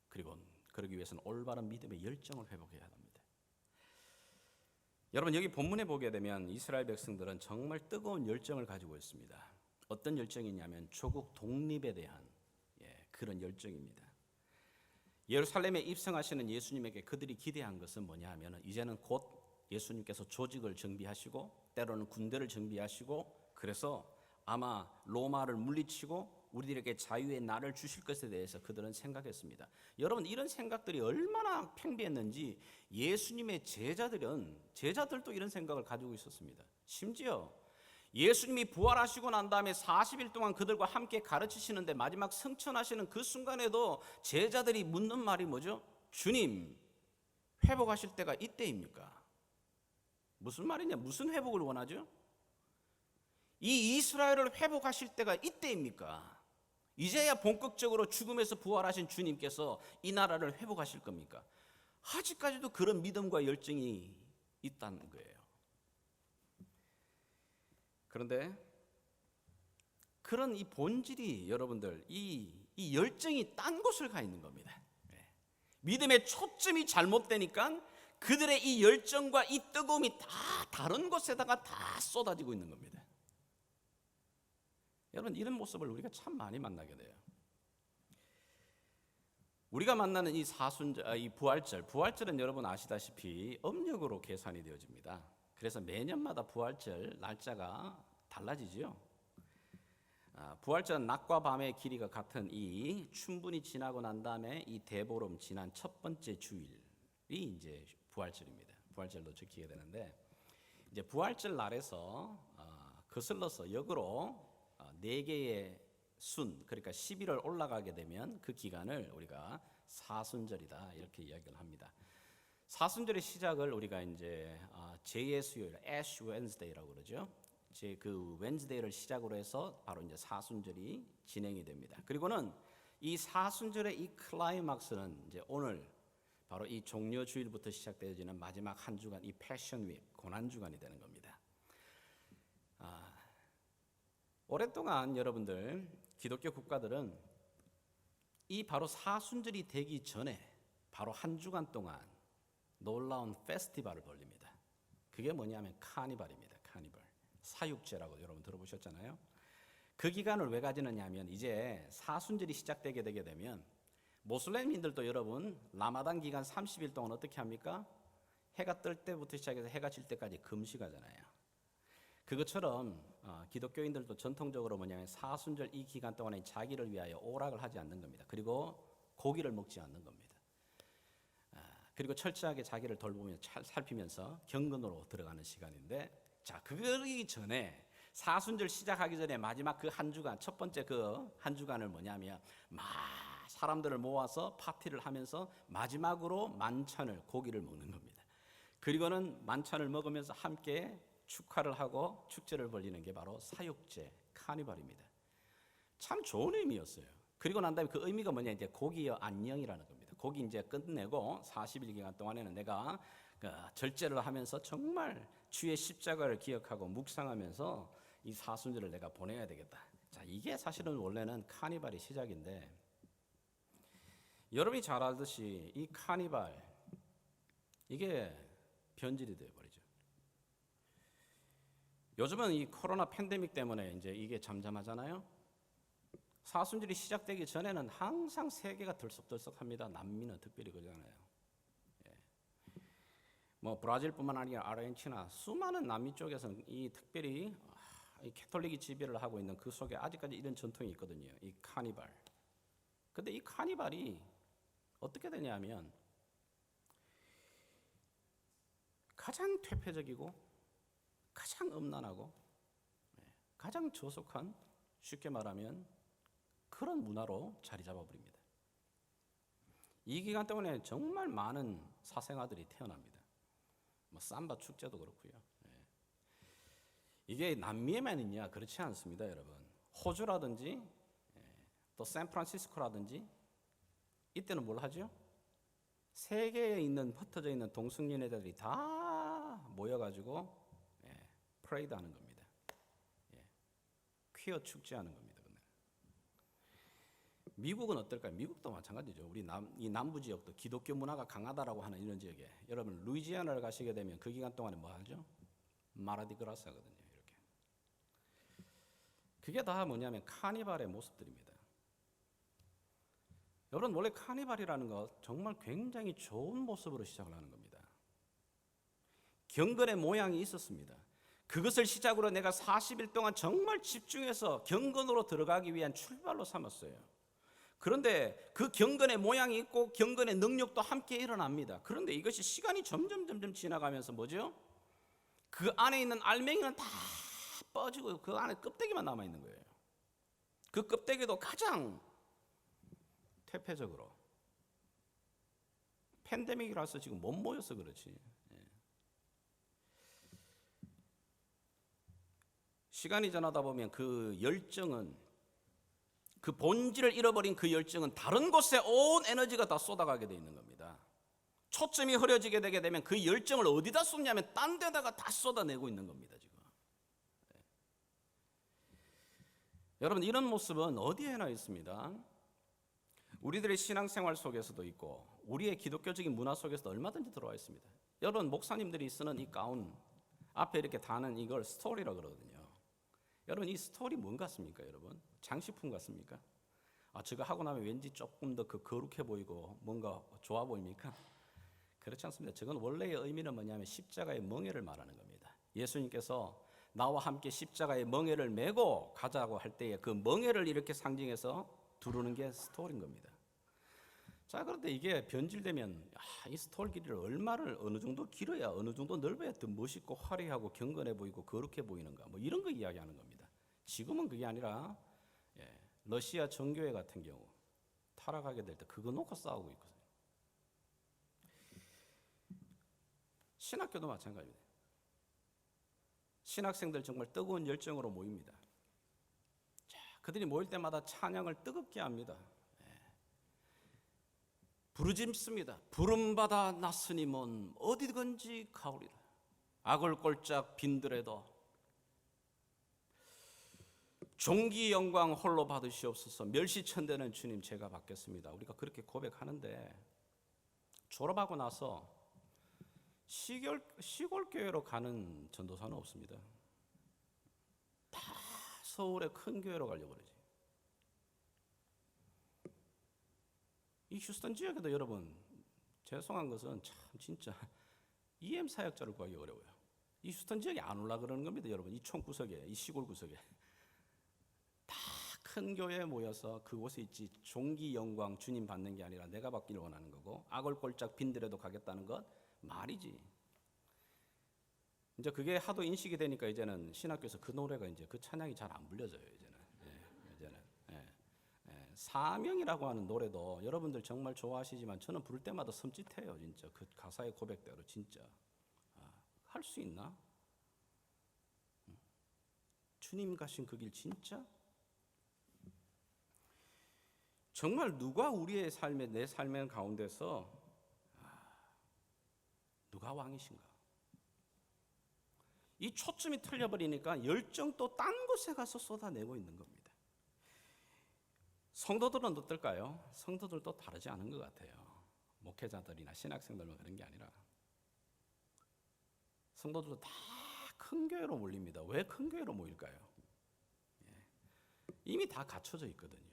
그리고 그러기 위해서는 올바른 믿음의 열정을 회복해야 합니다. 여러분, 여기 본문에 보게 되면 이스라엘 백성들은 정말 뜨거운 열정을 가지고 있습니다. 어떤 열정이냐면 조국 독립에 대한 그런 열정입니다. 예루살렘에 입성하시는 예수님에게 그들이 기대한 것은 뭐냐 하면 이제는 곧 예수님께서 조직을 정비하시고 때로는 군대를 정비하시고 그래서 아마 로마를 물리치고 우리들에게 자유의 날을 주실 것에 대해서 그들은 생각했습니다. 여러분, 이런 생각들이 얼마나 팽배했는지 예수님의 제자들도 이런 생각을 가지고 있었습니다. 심지어 예수님이 부활하시고 난 다음에 40일 동안 그들과 함께 가르치시는데 마지막 승천하시는 그 순간에도 제자들이 묻는 말이 뭐죠? 주님, 회복하실 때가 이때입니까? 무슨 말이냐? 무슨 회복을 원하죠? 이 이스라엘을 회복하실 때가 이때입니까? 이제야 본격적으로 죽음에서 부활하신 주님께서 이 나라를 회복하실 겁니까? 아직까지도 그런 믿음과 열정이 있다는 거예요. 그런데 그런 이 본질이 여러분들 이 열정이 딴 곳을 가 있는 겁니다. 믿음의 초점이 잘못되니까 그들의 이 열정과 이 뜨거움이 다 다른 곳에다가 다 쏟아지고 있는 겁니다. 여러분, 이런 모습을 우리가 참 많이 만나게 돼요. 우리가 만나는 이 이 부활절은 여러분 아시다시피 음력으로 계산이 되어집니다. 그래서 매년마다 부활절 날짜가 달라지죠. 부활절은 낮과 밤의 길이가 같은 이 춘분이 지나고 난 다음에 이 대보름 지난 첫 번째 주일이 이제 부활절입니다. 부활절로 지키게 되는데 이제 부활절 날에서 거슬러서 역으로 4개의 순, 그러니까 11월 올라가게 되면 그 기간을 우리가 사순절이다 이렇게 이야기를 합니다. 사순절의 시작을 우리가 이제 제2의 수요일, 애쉬 웬즈데이라고 그러죠. 그 웬즈데이를 시작으로 해서 바로 이제 사순절이 진행이 됩니다. 그리고는 이 사순절의 이 클라이막스는 이제 오늘 바로 이 종려 주일부터 시작되어지는 마지막 한 주간, 이 패션 윅, 고난 주간이 되는 겁니다. 오랫동안 여러분들 기독교 국가들은 이 바로 사순절이 되기 전에 바로 한 주간 동안 놀라운 페스티벌을 벌립니다. 그게 뭐냐면 카니발입니다. 카니발. 사육제라고 여러분 들어보셨잖아요. 그 기간을 왜 가지느냐 하면 이제 사순절이 시작되게 되게 되면 모슬렘인들도 여러분 라마단 기간 30일 동안 어떻게 합니까? 해가 뜰 때부터 시작해서 해가 질 때까지 금식하잖아요. 그것처럼 기독교인들도 전통적으로 뭐냐면 사순절 이 기간 동안에 자기를 위하여 오락을 하지 않는 겁니다. 그리고 고기를 먹지 않는 겁니다. 그리고 철저하게 자기를 돌보면서 살피면서 경건으로 들어가는 시간인데, 자, 그러기 전에 사순절 시작하기 전에 마지막 그 한 주간, 첫 번째 그 한 주간을 뭐냐면 막 사람들을 모아서 파티를 하면서 마지막으로 만찬을, 고기를 먹는 겁니다. 그리고는 만찬을 먹으면서 함께 축하를 하고 축제를 벌리는 게 바로 사육제, 카니발입니다. 참 좋은 의미였어요. 그리고 난 다음에 그 의미가 뭐냐, 이제 고기여 안녕이라는 겁니다. 고기 이제 끝내고 40일 기간 동안에는 내가 절제를 하면서 정말 주의 십자가를 기억하고 묵상하면서 이 사순절을 내가 보내야 되겠다. 자, 이게 사실은 원래는 카니발의 시작인데, 여러분이 잘 알듯이 이 카니발 이게 변질이 되어버리죠. 요즘은 이 코로나 팬데믹 때문에 이제 이게 잠잠하잖아요. 사순절이 시작되기 전에는 항상 세계가 들썩들썩합니다. 남미는 특별히 그러잖아요. 뭐 브라질뿐만 아니라 아르헨티나 수많은 남미 쪽에서는 이 특별히 이 캐톨릭이 지배를 하고 있는 그 속에 아직까지 이런 전통이 있거든요. 이 카니발. 근데 이 카니발이 어떻게 되냐면 가장 퇴폐적이고 가장 음란하고 가장 저속한, 쉽게 말하면 그런 문화로 자리 잡아버립니다. 이 기간 동안에 정말 많은 사생아들이 태어납니다. 뭐 삼바 축제도 그렇고요. 이게 남미에만 있냐? 그렇지 않습니다, 여러분. 호주라든지 또 샌프란시스코라든지 이때는 뭘 하죠? 세계에 있는 흩어져 있는 동성연애자들이 다 모여가지고 프레이드 하는 겁니다. 퀴어 축제하는 겁니다. 미국은 어떨까요? 미국도 마찬가지죠. 우리 이 남부 지역도 기독교 문화가 강하다라고 하는 이런 지역에 여러분 루이지애나를 가시게 되면 그 기간 동안에 뭐 하죠? 마르디그라스 하거든요. 이렇게. 그게 다 뭐냐면 카니발의 모습들입니다. 여러분 원래 카니발이라는 것 정말 굉장히 좋은 모습으로 시작을 하는 겁니다. 경건의 모양이 있었습니다. 그것을 시작으로 내가 40일 동안 정말 집중해서 경건으로 들어가기 위한 출발로 삼았어요. 그런데 그 경건의 모양이 있고 경건의 능력도 함께 일어납니다. 그런데 이것이 시간이 점점 지나가면서 뭐죠? 그 안에 있는 알맹이는 다 빠지고 그 안에 껍데기만 남아 있는 거예요. 그 껍데기도 가장 퇴폐적으로 팬데믹이라서 지금 못 모여서 그렇지. 시간이 지나다 보면 그 열정은 그 본질을 잃어버린 그 열정은 다른 곳에 온 에너지가 다 쏟아가게 돼 있는 겁니다. 초점이 흐려지게 되게 되면 그 열정을 어디다 쏟냐면 딴 데다가 다 쏟아내고 있는 겁니다, 지금. 여러분 이런 모습은 어디에나 있습니다. 우리들의 신앙생활 속에서도 있고 우리의 기독교적인 문화 속에서도 얼마든지 들어와 있습니다. 여러분 목사님들이 쓰는 이 가운 앞에 이렇게 다는 이걸 스토리라고 그러거든요. 여러분 이 스토리 뭔 같습니까? 여러분 장식품 같습니까? 저거 하고 나면 왠지 조금 더 거룩해 보이고 뭔가 좋아 보입니까? 그렇지 않습니다. 저건 원래의 의미는 뭐냐면 십자가의 멍에를 말하는 겁니다. 예수님께서 나와 함께 십자가의 멍에를 메고 가자고 할 때에 그 멍에를 이렇게 상징해서 두르는 게 스토리인 겁니다. 자, 그런데 이게 변질되면 이 스토리 길이를 어느 정도 길어야 어느 정도 넓어야 더 멋있고 화려하고 경건해 보이고 거룩해 보이는가 뭐 이런 거 이야기하는 겁니다. 지금은 그게 아니라 러시아 정교회 같은 경우 타락하게 될 때 그거 놓고 싸우고 있거든요. 신학교도 마찬가지입니다. 신학생들 정말 뜨거운 열정으로 모입니다. 자, 그들이 모일 때마다 찬양을 뜨겁게 합니다. 부르짖습니다. 부름받아 났으니 먼 어디든지 가오리라. 악을 꼴짝 빈들에도 종기 영광 홀로 받으시옵소서. 멸시천대는 주님 제가 받겠습니다. 우리가 그렇게 고백하는데 졸업하고 나서 시골 교회로 가는 전도사는 없습니다. 다 서울의 큰 교회로 가려고 그러지. 이 휴스턴 지역에도 여러분 죄송한 것은 참 진짜 EM 사역자를 구하기 어려워요. 이 휴스턴 지역에 안 올라 그러는 겁니다, 여러분. 이 촌구석에, 이 시골 구석에 다 큰 교회에 모여서 그곳에 있지 종기 영광 주님 받는 게 아니라 내가 받기를 원하는 거고 악을 꼴짝 빈들에도 가겠다는 것 말이지. 이제 그게 하도 인식이 되니까 이제는 신학교에서 그 노래가 이제 그 찬양이 잘 안 불려져요. 이제는 사명이라고 하는 노래도 여러분들 정말 좋아하시지만 저는 부를 때마다 섬찟해요. 진짜 그 가사의 고백대로 진짜 할 수 있나? 주님 가신 그 길 진짜? 정말 누가 우리의 삶에 내 삶의 가운데서 누가 왕이신가? 이 초점이 틀려버리니까 열정도 딴 곳에 가서 쏟아내고 있는 겁니다. 성도들은 어떨까요? 성도들도 다르지 않은 것 같아요. 목회자들이나 신학생들만 그런 게 아니라 성도들도 다 큰 교회로 몰립니다. 왜 큰 교회로 모일까요? 이미 다 갖춰져 있거든요.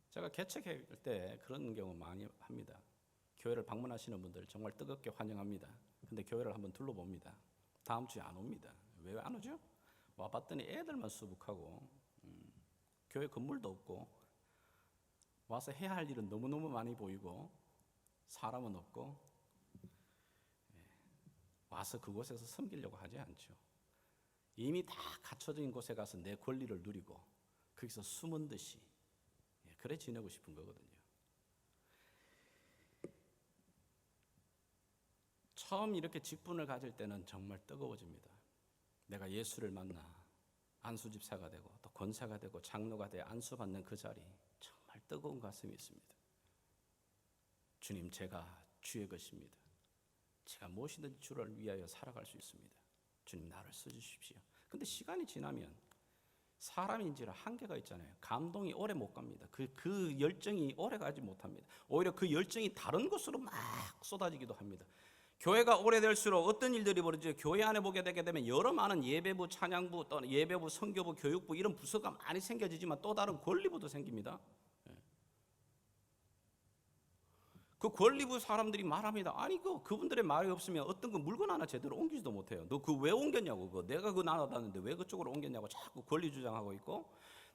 제가 개척할 때 그런 경우 많이 합니다. 교회를 방문하시는 분들 정말 뜨겁게 환영합니다. 근데 교회를 한번 둘러봅니다. 다음 주에 안 옵니다. 왜 안 오죠? 와봤더니 애들만 수북하고 교회 건물도 없고 와서 해야 할 일은 너무너무 많이 보이고 사람은 없고 와서 그곳에서 섬기려고 하지 않죠. 이미 다 갖춰진 곳에 가서 내 권리를 누리고 거기서 숨은 듯이 그래 지내고 싶은 거거든요. 처음 이렇게 직분을 가질 때는 정말 뜨거워집니다. 내가 예수를 만나 안수집사가 되고 또 권사가 되고 장로가 돼 안수받는 그 자리, 정말 뜨거운 가슴이 있습니다. 주님, 제가 주의 것입니다. 제가 무엇이든지 주를 위하여 살아갈 수 있습니다. 주님, 나를 써주십시오. 근데 시간이 지나면 사람인지라 한계가 있잖아요. 감동이 오래 못 갑니다. 그 열정이 오래 가지 못합니다. 오히려 그 열정이 다른 곳으로 막 쏟아지기도 합니다. 교회가 오래될수록 어떤 일들이 벌어져요? 교회 안에 보게 되게 되면 여러 많은 예배부, 찬양부, 또 예배부, 선교부, 교육부 이런 부서가 많이 생겨지지만 또 다른 권리부도 생깁니다. 그 권리부 사람들이 말합니다. 아니 그분들의 말이 없으면 어떤 그 물건 하나 제대로 옮기지도 못해요. 너 그 왜 옮겼냐고. 내가 그거 나눠놨는데 왜 그쪽으로 옮겼냐고 자꾸 권리 주장하고 있고,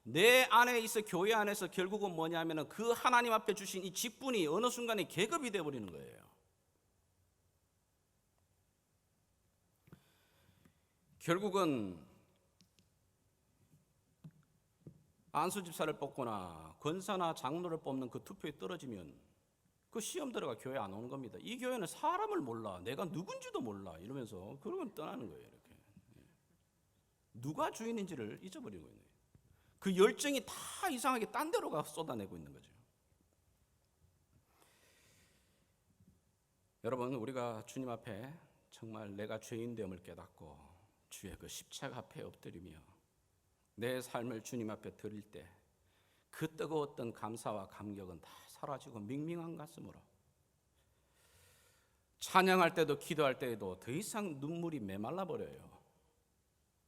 내 안에 있어 교회 안에서 결국은 뭐냐면은 그 하나님 앞에 주신 이 직분이 어느 순간에 계급이 되어버리는 거예요. 결국은 안수집사를 뽑거나 권사나 장로를 뽑는 그 투표에 떨어지면 그 시험 들어가 교회 안 오는 겁니다. 이 교회는 사람을 몰라, 내가 누군지도 몰라 이러면서 그러면 떠나는 거예요. 이렇게 누가 주인인지를 잊어버리고 있는 거예요. 그 열정이 다 이상하게 딴 데로 가 쏟아내고 있는 거죠. 여러분, 우리가 주님 앞에 정말 내가 죄인됨을 깨닫고 주의 그 십자가 앞에 엎드리며 내 삶을 주님 앞에 드릴 때 그 뜨거웠던 감사와 감격은 다 사라지고 밍밍한 가슴으로 찬양할 때도 기도할 때에도 더 이상 눈물이 메말라 버려요.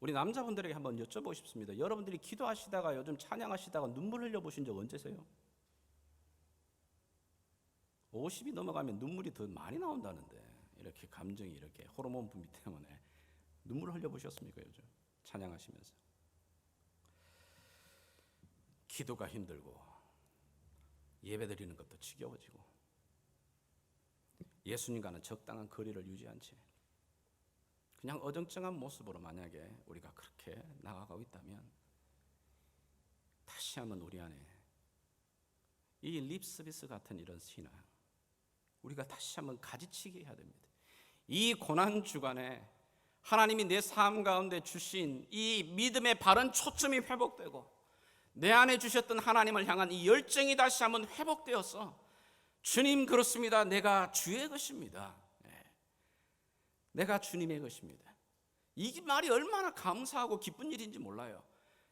우리 남자분들에게 한번 여쭤보고 싶습니다. 여러분들이 기도하시다가 요즘 찬양하시다가 눈물 흘려보신 적 언제세요? 50이 넘어가면 눈물이 더 많이 나온다는데, 이렇게 감정이 이렇게 호르몬 분비 때문에 눈물 흘려보셨습니까? 요즘 찬양하시면서 기도가 힘들고 예배드리는 것도 지겨워지고 예수님과는 적당한 거리를 유지한 채 그냥 어정쩡한 모습으로 만약에 우리가 그렇게 나아가고 있다면 다시 한번 우리 안에 이 립서비스 같은 이런 신앙 우리가 다시 한번 가지치기 해야 됩니다. 이 고난 주간에 하나님이 내 삶 가운데 주신 이 믿음의 바른 초점이 회복되고 내 안에 주셨던 하나님을 향한 이 열정이 다시 한번 회복되어서 주님, 그렇습니다. 내가 주의 것입니다. 내가 주님의 것입니다. 이 말이 얼마나 감사하고 기쁜 일인지 몰라요.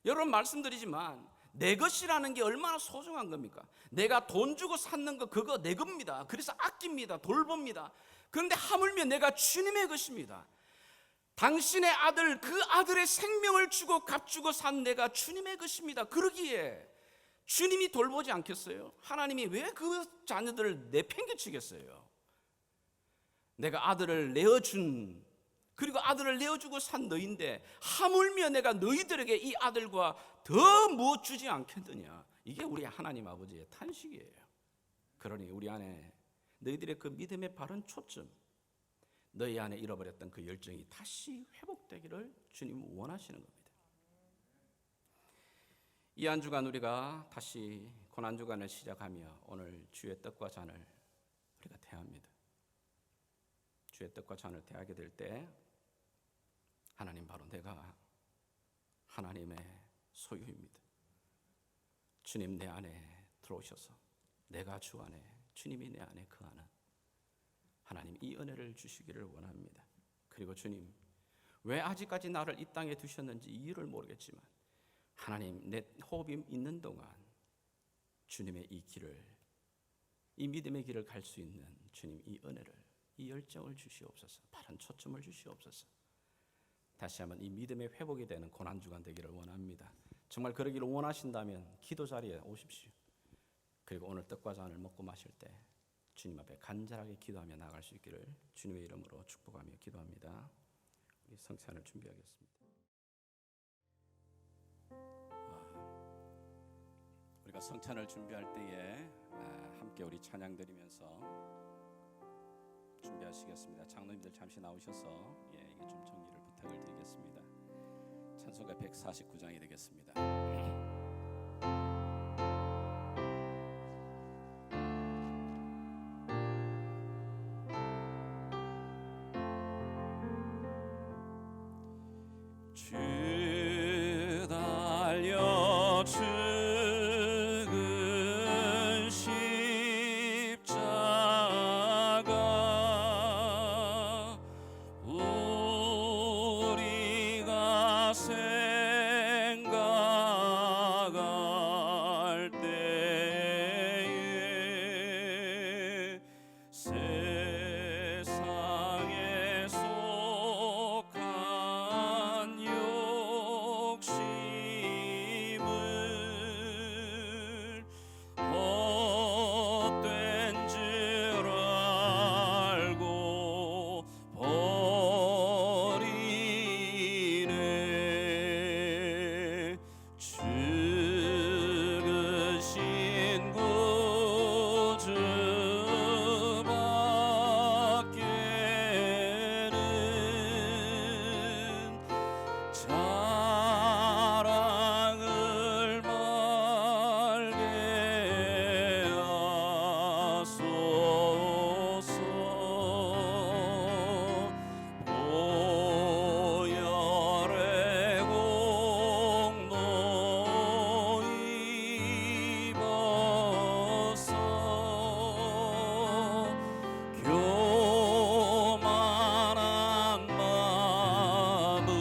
여러분, 말씀드리지만 내 것이라는 게 얼마나 소중한 겁니까? 내가 돈 주고 샀는 거 그거 내 겁니다. 그래서 아낍니다. 돌봅니다. 그런데 하물며 내가 주님의 것입니다. 당신의 아들, 그 아들의 생명을 주고 값주고 산 내가 주님의 것입니다. 그러기에 주님이 돌보지 않겠어요? 하나님이 왜 그 자녀들을 내팽개치겠어요? 내가 아들을 내어준, 그리고 아들을 내어주고 산 너희인데 하물며 내가 너희들에게 이 아들과 더 무엇 주지 않겠느냐. 이게 우리 하나님 아버지의 탄식이에요. 그러니 우리 안에 너희들의 그 믿음의 바른 초점, 너희 안에 잃어버렸던 그 열정이 다시 회복되기를 주님은 원하시는 겁니다. 이 한 주간 우리가 다시 고난 주간을 시작하며 오늘 주의 떡과 잔을 우리가 대합니다. 주의 떡과 잔을 대하게 될 때 하나님, 바로 내가 하나님의 소유입니다. 주님 내 안에 들어오셔서 내가 주 안에, 주님이 내 안에 거하는 하나님, 이 은혜를 주시기를 원합니다. 그리고 주님, 왜 아직까지 나를 이 땅에 두셨는지 이유를 모르겠지만 하나님, 내 호흡이 있는 동안 주님의 이 길을, 이 믿음의 길을 갈 수 있는 주님 이 은혜를, 이 열정을 주시옵소서. 바른 초점을 주시옵소서. 다시 한번 이 믿음의 회복이 되는 고난주간 되기를 원합니다. 정말 그러기를 원하신다면 기도 자리에 오십시오. 그리고 오늘 떡과 잔을 먹고 마실 때 주님 앞에 간절하게 기도하며 나아갈 수 있기를 주님의 이름으로 축복하며 기도합니다. 우리 성찬을 준비하겠습니다. 우리가 성찬을 준비할 때에 함께 우리 찬양 드리면서 준비하시겠습니다. 장로님들 잠시 나오셔서 이게 좀 정리를 부탁을 드리겠습니다. 찬송가 149장이 되겠습니다. 주 달려 죽은 십자가 우리가 생각할 때에 세상에 속한 욕심을 헛된 줄 알고 버리네. 죽으신 구주밖에는 자랑을 말게 하소서. 보혈의 공로 입어서 교만한 마음을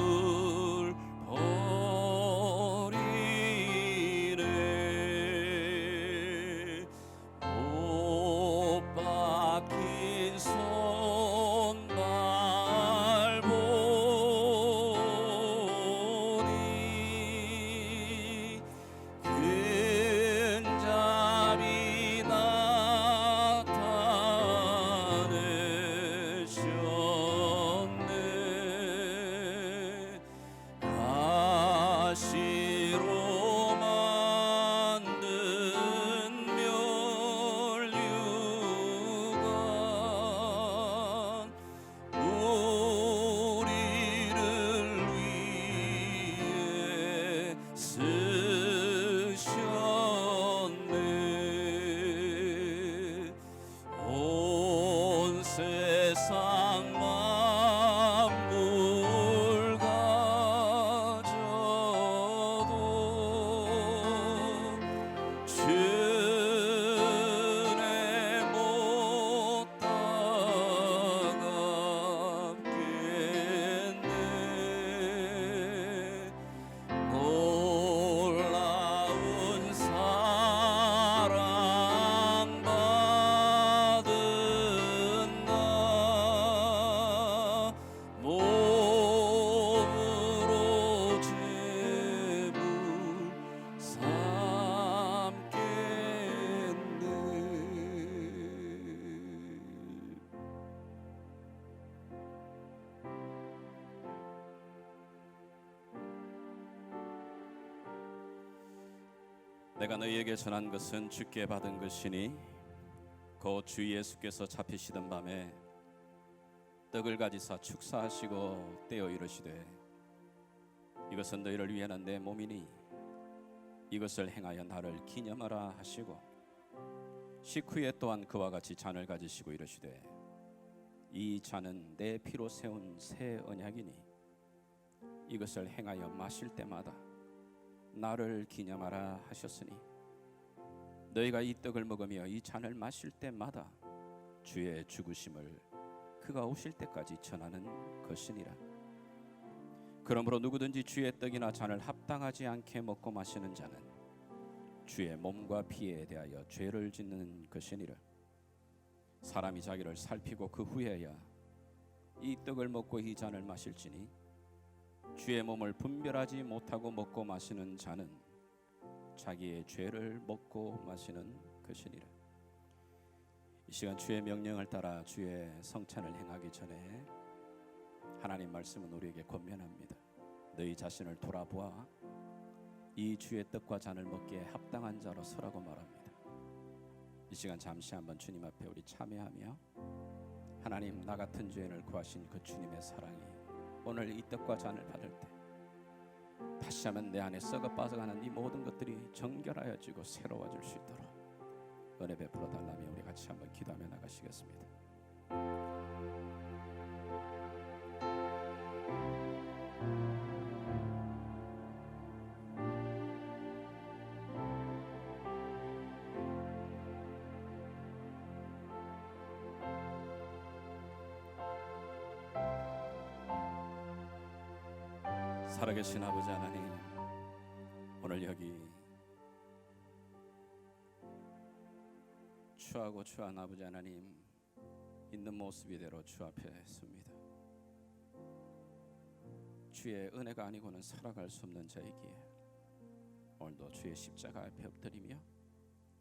버리네. 못 박힌 손발 보니 근잡이 나타내셨네. 가시로 만든 면류관 우리를 위해 쓰셨네. 온 세상 만물 가져도 주내 못 따갑겠네. 놀라운 사랑 받은 나 몸으로 제물 삼겠네. 내가 너희에게 전한 것은 주께 받은 것이니 곧 주 예수께서 잡히시던 밤에 떡을 가지사 축사하시고 떼어 이르시되 이것은 너희를 위하는 내 몸이니 이것을 행하여 나를 기념하라 하시고 식후에 또한 그와 같이 잔을 가지시고 이르시되 이 잔은 내 피로 세운 새 언약이니 이것을 행하여 마실 때마다 나를 기념하라 하셨으니 너희가 이 떡을 먹으며 이 잔을 마실 때마다 주의 죽으심을 그가 오실 때까지 전하는 것이니라. 그러므로 누구든지 주의 떡이나 잔을 합당하지 않게 먹고 마시는 자는 주의 몸과 피에 대하여 죄를 짓는 것이니라. 사람이 자기를 살피고 그 후에야 이 떡을 먹고 이 잔을 마실지니 주의 몸을 분별하지 못하고 먹고 마시는 자는 자기의 죄를 먹고 마시는 것이니라. 이 시간 주의 명령을 따라 주의 성찬을 행하기 전에 하나님 말씀은 우리에게 권면합니다. 너희 자신을 돌아보아 이 주의 떡과 잔을 먹기에 합당한 자로 서라고 말합니다. 이 시간 잠시 한번 주님 앞에 우리 참여하며 하나님, 나 같은 죄인을 구하신 그 주님의 사랑이 오늘 이 떡과 잔을 받을 때 다시 한번 내 안에 썩어 빠져가는 이 모든 것들이 정결하여지고 새로워질 수 있도록 은혜 베풀어 달라며 우리 같이 한번 기도하며 나가시겠습니다. 살아계신 아버지 하나님, 오늘 여기 추하고 추한 아버지 하나님 있는 모습 이대로 주 앞에 섭니다. 주의 은혜가 아니고는 살아갈 수 없는 자이기에 오늘도 주의 십자가 앞에 엎드리며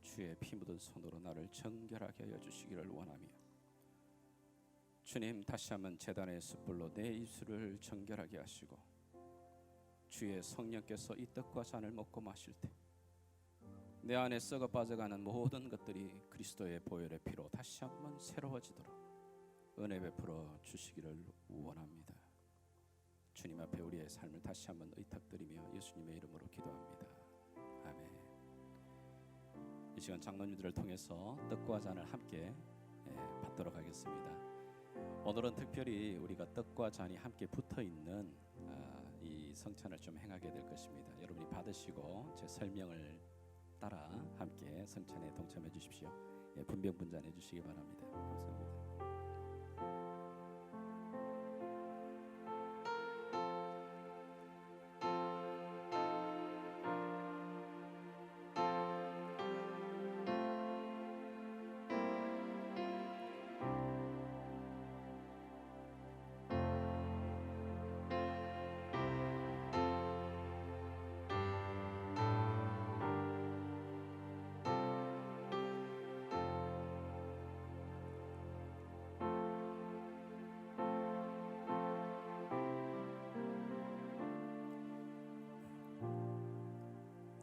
주의 피 묻은 손으로 나를 정결하게 하여 주시기를 원하며, 주님 다시 한번 제단의 숯불로 내 입술을 정결하게 하시고 주의 성령께서 이 떡과 잔을 먹고 마실 때 내 안에 썩어 빠져가는 모든 것들이 그리스도의 보혈의 피로 다시 한번 새로워지도록 은혜 베풀어 주시기를 원합니다. 주님 앞에 우리의 삶을 다시 한번 의탁드리며 예수님의 이름으로 기도합니다. 아멘. 이 시간 장로님들을 통해서 떡과 잔을 함께 받도록 하겠습니다. 오늘은 특별히 우리가 떡과 잔이 함께 붙어있는 이 성찬을 좀 행하게 될 것입니다. 여러분이 받으시고 제 설명을 따라 함께 성찬에 동참해 주십시오. 분명분잔해 주시기 바랍니다. 감사합니다.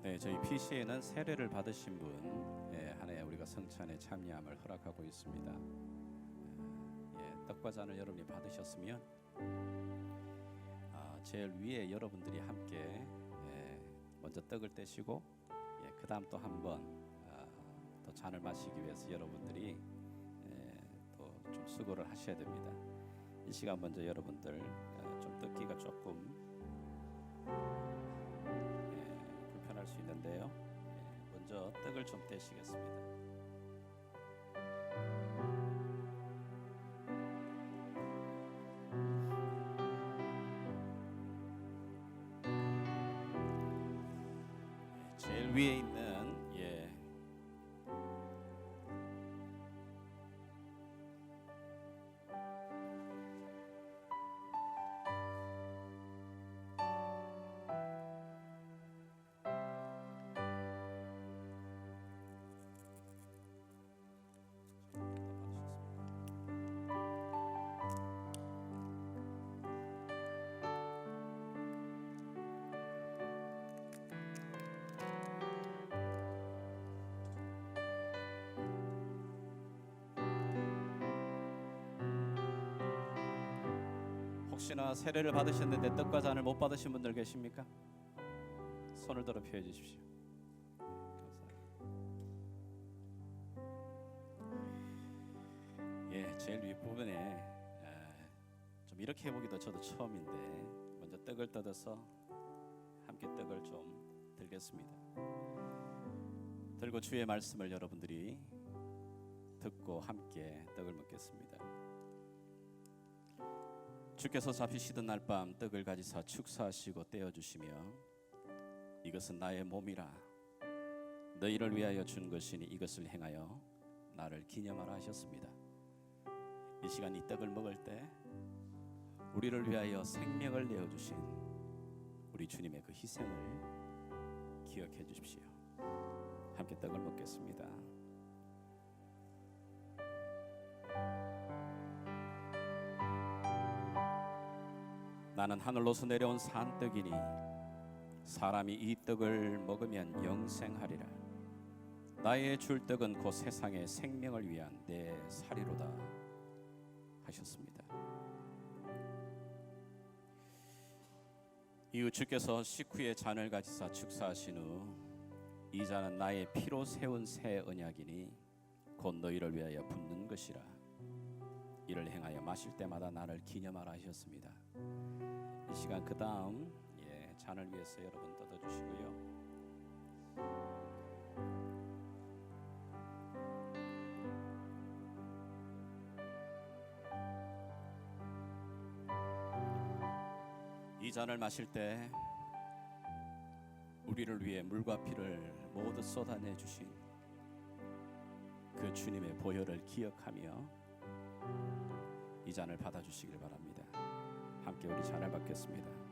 네, 저희 PC에는 세례를 받으신 분 한 해 우리가 성찬에 참여함을 허락하고 있습니다. 떡과 잔을 여러분이 받으셨으면 제일 위에 여러분들이 함께 먼저 떡을 떼시고 그 다음 또 한번 또 잔을 마시기 위해서 여러분들이 또 좀 수고를 하셔야 됩니다. 이 시간 먼저 여러분들 좀 뜯기가 조금 불편할 수 있는데요. 먼저 떡을 좀 떼시겠습니다. 제일 위에 있는 혹시나 세례를 받으셨는데 떡과 잔을 못 받으신 분들 계십니까? 손을 들어 펴 주십시오. 감사합니다. 제일 윗부분에 좀 이렇게 해보기도 저도 처음인데 먼저 떡을 뜯어서 함께 떡을 좀 들겠습니다. 들고 주의 말씀을 여러분들이 듣고 함께 떡을 먹겠습니다. 주께서 잡히시던 날 밤 떡을 가지사 축사하시고 떼어주시며 이것은 나의 몸이라 너희를 위하여 준 것이니 이것을 행하여 나를 기념하라 하셨습니다. 이 시간 이 떡을 먹을 때 우리를 위하여 생명을 내어주신 우리 주님의 그 희생을 기억해 주십시오. 함께 떡을 먹겠습니다. 나는 하늘로서 내려온 산떡이니 사람이 이 떡을 먹으면 영생하리라. 나의 줄 떡은 곧 세상의 생명을 위한 내 살이로다 하셨습니다. 이후 주께서 식후에 잔을 가지사 축사하신 후 이 잔은 나의 피로 세운 새 언약이니 곧 너희를 위하여 붓는 것이라. 이를 행하여 마실 때마다 나를 기념하라 하셨습니다. 이 시간 그 다음 잔을 위해서 여러분 뜯어주시고요. 이 잔을 마실 때 우리를 위해 물과 피를 모두 쏟아내 주신 그 주님의 보혈을 기억하며 이 잔을 받아주시길 바랍니다. 함께 우리 잔을 받겠습니다.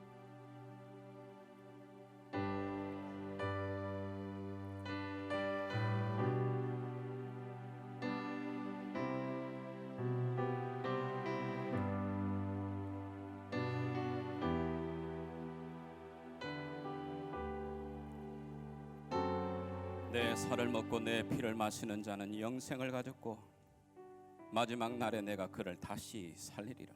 내 살을 먹고 내 피를 마시는 자는 영생을 가졌고 마지막 날에 내가 그를 다시 살리리라.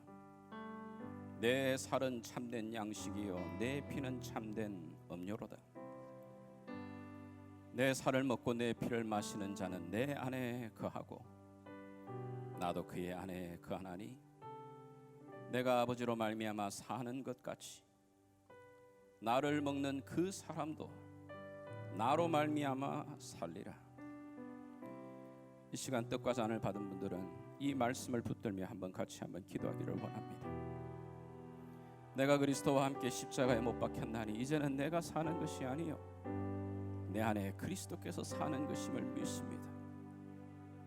내 살은 참된 양식이요 내 피는 참된 음료로다. 내 살을 먹고 내 피를 마시는 자는 내 안에 거하고 나도 그의 안에 거하나니 내가 아버지로 말미암아 사는 것 같이 나를 먹는 그 사람도 나로 말미암아 살리라. 이 시간 떡과 잔을 받은 분들은 이 말씀을 붙들며 같이 한번 기도하기를 원합니다. 내가 그리스도와 함께 십자가에 못 박혔나니 이제는 내가 사는 것이 아니요 내 안에 그리스도께서 사는 것임을 믿습니다.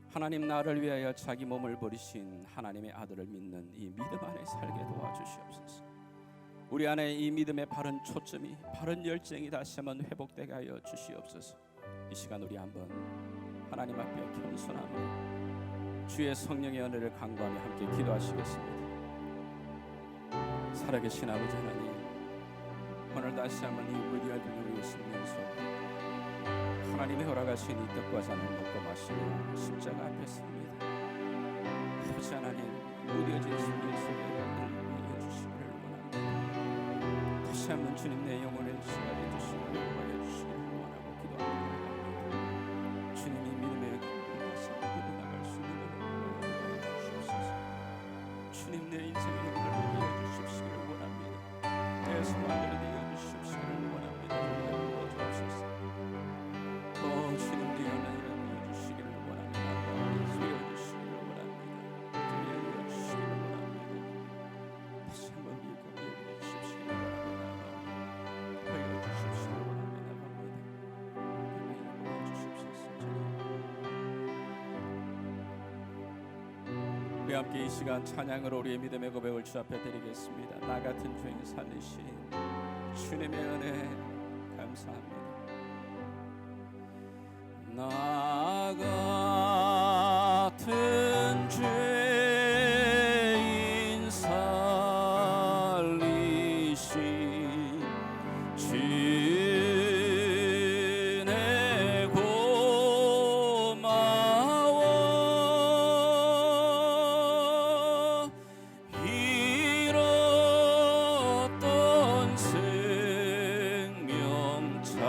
하나님 나를 위하여 자기 몸을 버리신 하나님의 아들을 믿는 이 믿음 안에 살게 도와주시옵소서. 우리 안에 이 믿음의 바른 초점이 바른 열정이 다시 한번 회복되게 하여 주시옵소서. 이 시간 우리 한번 하나님 앞에 겸손함으로 주의 성령의 은혜를 간구하며 함께 기도하시겠습니다. 살아계신 아버지 하나님, 오늘 다시 한번 이 위대한 분을 위해 쓰면서 하나님의 허락하신 이 떡과 잔을 먹고 마시며 십자가 앞에 섭니다. 아버지 하나님, 무뎌진 주님의 속에 이어주시기를 원합니다. 다시 한번 주님 내 영혼을 시작해 주시고 인도하여 주시기를 원하고 기도합니다. 주님이 믿음의 길을 다시 끌어나갈 수 있는 은혜를 주시옵소서. 주님 내 인생의 영혼을 이어주시기를 원합니다. 내 소망들을 이어주시기를 원합니다. 주옵소서. 주님 내 영혼을 이어주시기를 원합니다. 이어주시기를 원합니다. 이어주시기를 원합니다. 다시 한번 이어주시기를 원합니다. 이어주시기를 원합니다. 이어주시옵소서. 우리 함께 이 시간 찬양으로 우리의 믿음의 고백을 주 앞에 드리겠습니다. 나 같은 죄인 살리신 주님의 은혜 감사합니다. 나 같은 죄인 살리신 주의 고마워. 잃었던 생명 찾았고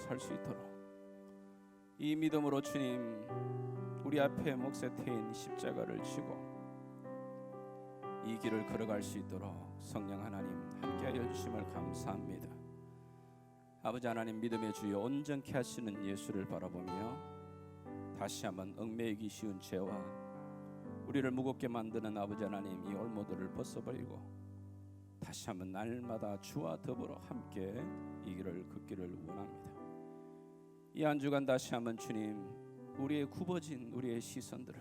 살 수 있도록 이 믿음으로 주님 우리 앞에 목새 태인 십자가를 지고 이 길을 걸어갈 수 있도록 성령 하나님 함께하여 주심을 감사합니다. 아버지 하나님, 믿음의 주여 온전케 하시는 예수를 바라보며 다시 한번 얽매이기 쉬운 죄와 우리를 무겁게 만드는 아버지 하나님 이 올무들을 벗어버리고 다시 한번 날마다 주와 더불어 함께 이 길을 걷기를 원합니다. 이 한 주간 다시 한번 주님 우리의 굽어진 우리의 시선들을,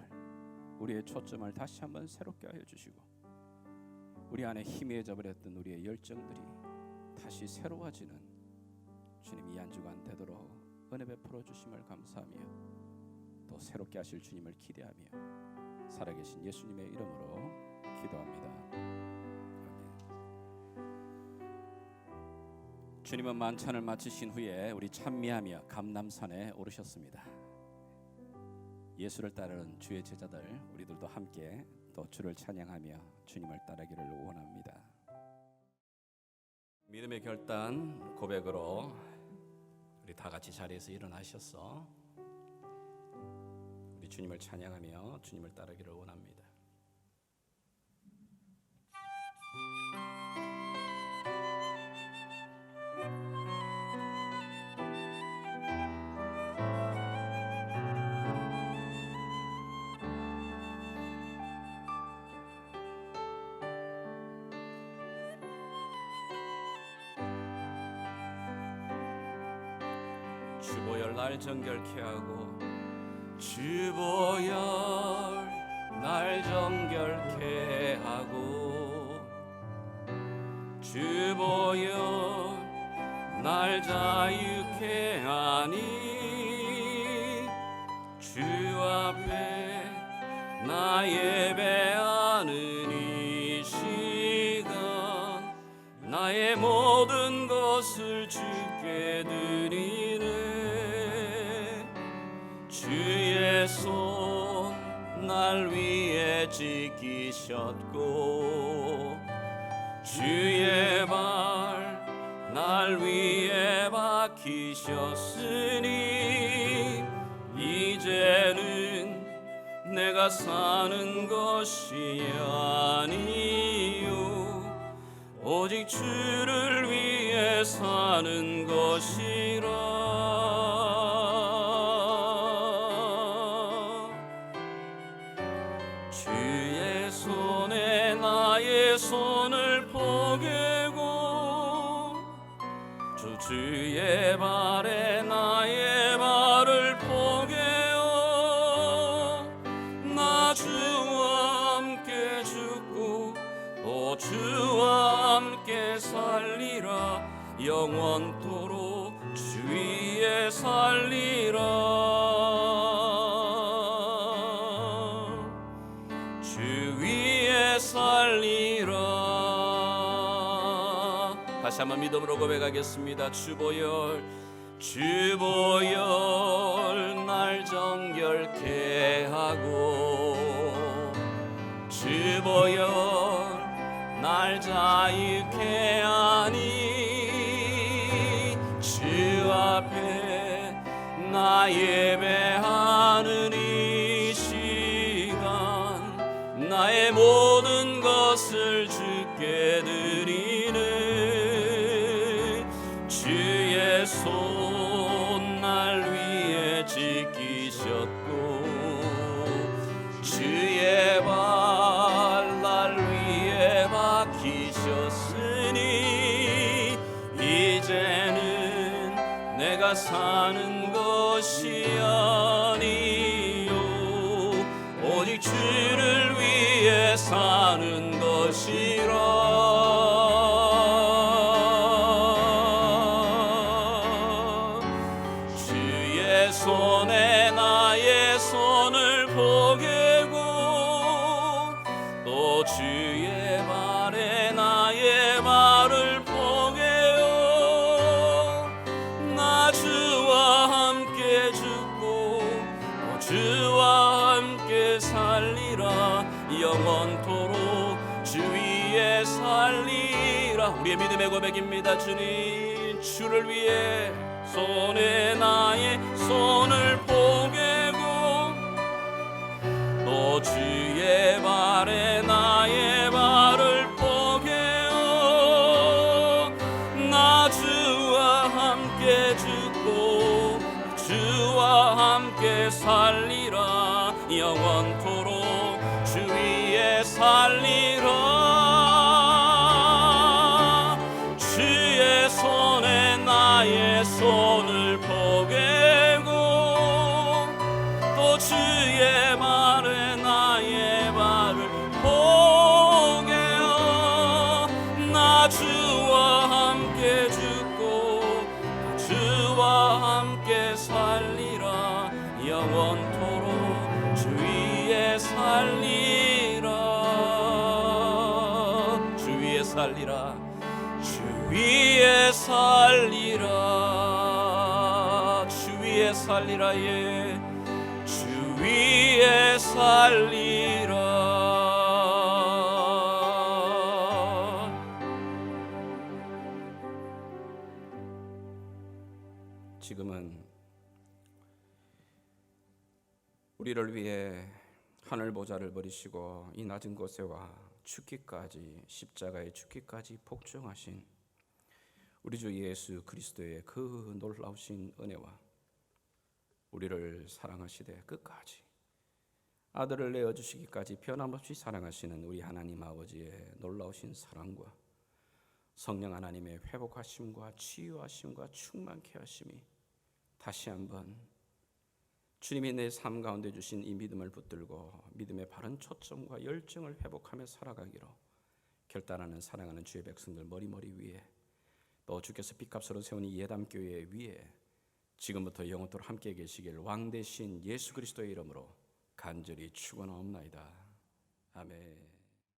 우리의 초점을 다시 한번 새롭게 하여 주시고 우리 안에 희미해져 버렸던 우리의 열정들이 다시 새로워지는 주님 이 한 주간 되도록 은혜 베풀어 주심을 감사하며 또 새롭게 하실 주님을 기대하며 살아계신 예수님의 이름으로 기도합니다. 주님은 만찬을 마치신 후에 우리 찬미하며 감람산에 오르셨습니다. 예수를 따르는 주의 제자들 우리들도 함께 또 주를 찬양하며 주님을 따르기를 원합니다. 믿음의 결단 고백으로 우리 다 같이 자리에서 일어나셔서 우리 주님을 찬양하며 주님을 따르기를 원합니다. 주보열 날 정결케 하고 주보열 날 정결케 하고 주보열 날 자유케 하니 주 앞에 나 예배하는 이 시간 나의 모든 것을 주께 드리네. 주의 손 날 위에 지키셨고 주의 발 날 위에 박히셨으니 이제는 내가 사는 것이 아니요 오직 주를 위해 사는 것이라. 주의 손에 나의 손을 포개고 주의 발에 나의 발을 포개어 나 주와 함께 죽고 또 주와 함께 살리라. 영원토록 주 위에 살리라. 주 위에 살리라. 다시 한번 믿음으로 고백하겠습니다. 주보열 날 정결케 하고 주보열 날 자유케 하니 주 앞에 나 예배하는 이 시간 나의 모든 것을 주께 드리네. 주의 손 날 위에 지키셨고 주의 발 날 위에 박히셨으니 이제는 내가 사는 것이 아니요 오직 주를 위해 사는 것이라. 주의 손에 나의 손을 포개고 또 주의 발에 나의 발을 포개어 나 주와 함께 죽고 또 주와 함께 살리라. 영원토록 주 위에 살리라. 우리의 믿음의 고백입니다. 주님 주를 위해 손에 나의 손을 포개고 또 주의 발에 나의 발을 포개어 나 주와 함께 죽고 주와 함께 살리라 영원토록 주 위에 살리라 주의 손에 나의 손을 포개고 또 주의 발에 나의 발을 포개어 나 주와 함께 죽고 주와 함께 살리라 영원토록 주 위에 살리라 주 위에 살리라 주 위에 살리라 주 위에 살리라 예 주 위에 살리라 지금은 우리를 위해 하늘 보좌를 버리시고 이 낮은 곳에 와 죽기까지 십자가에 죽기까지 복종하신 우리 주 예수 그리스도의 그 놀라우신 은혜와 우리를 사랑하시되 끝까지 아들을 내어주시기까지 변함없이 사랑하시는 우리 하나님 아버지의 놀라우신 사랑과 성령 하나님의 회복하심과 치유하심과 충만케 하심이 다시 한번 주님이 내 삶 가운데 주신 이 믿음을 붙들고 믿음의 바른 초점과 열정을 회복하며 살아가기로 결단하는 사랑하는 주의 백성들 머리머리 위에 또 주께서 빚값으로 세운 이 예담교회 위에 지금부터 영원토록 함께 계시길 왕 대신 예수 그리스도의 이름으로 간절히 축원하옵나이다. 아멘.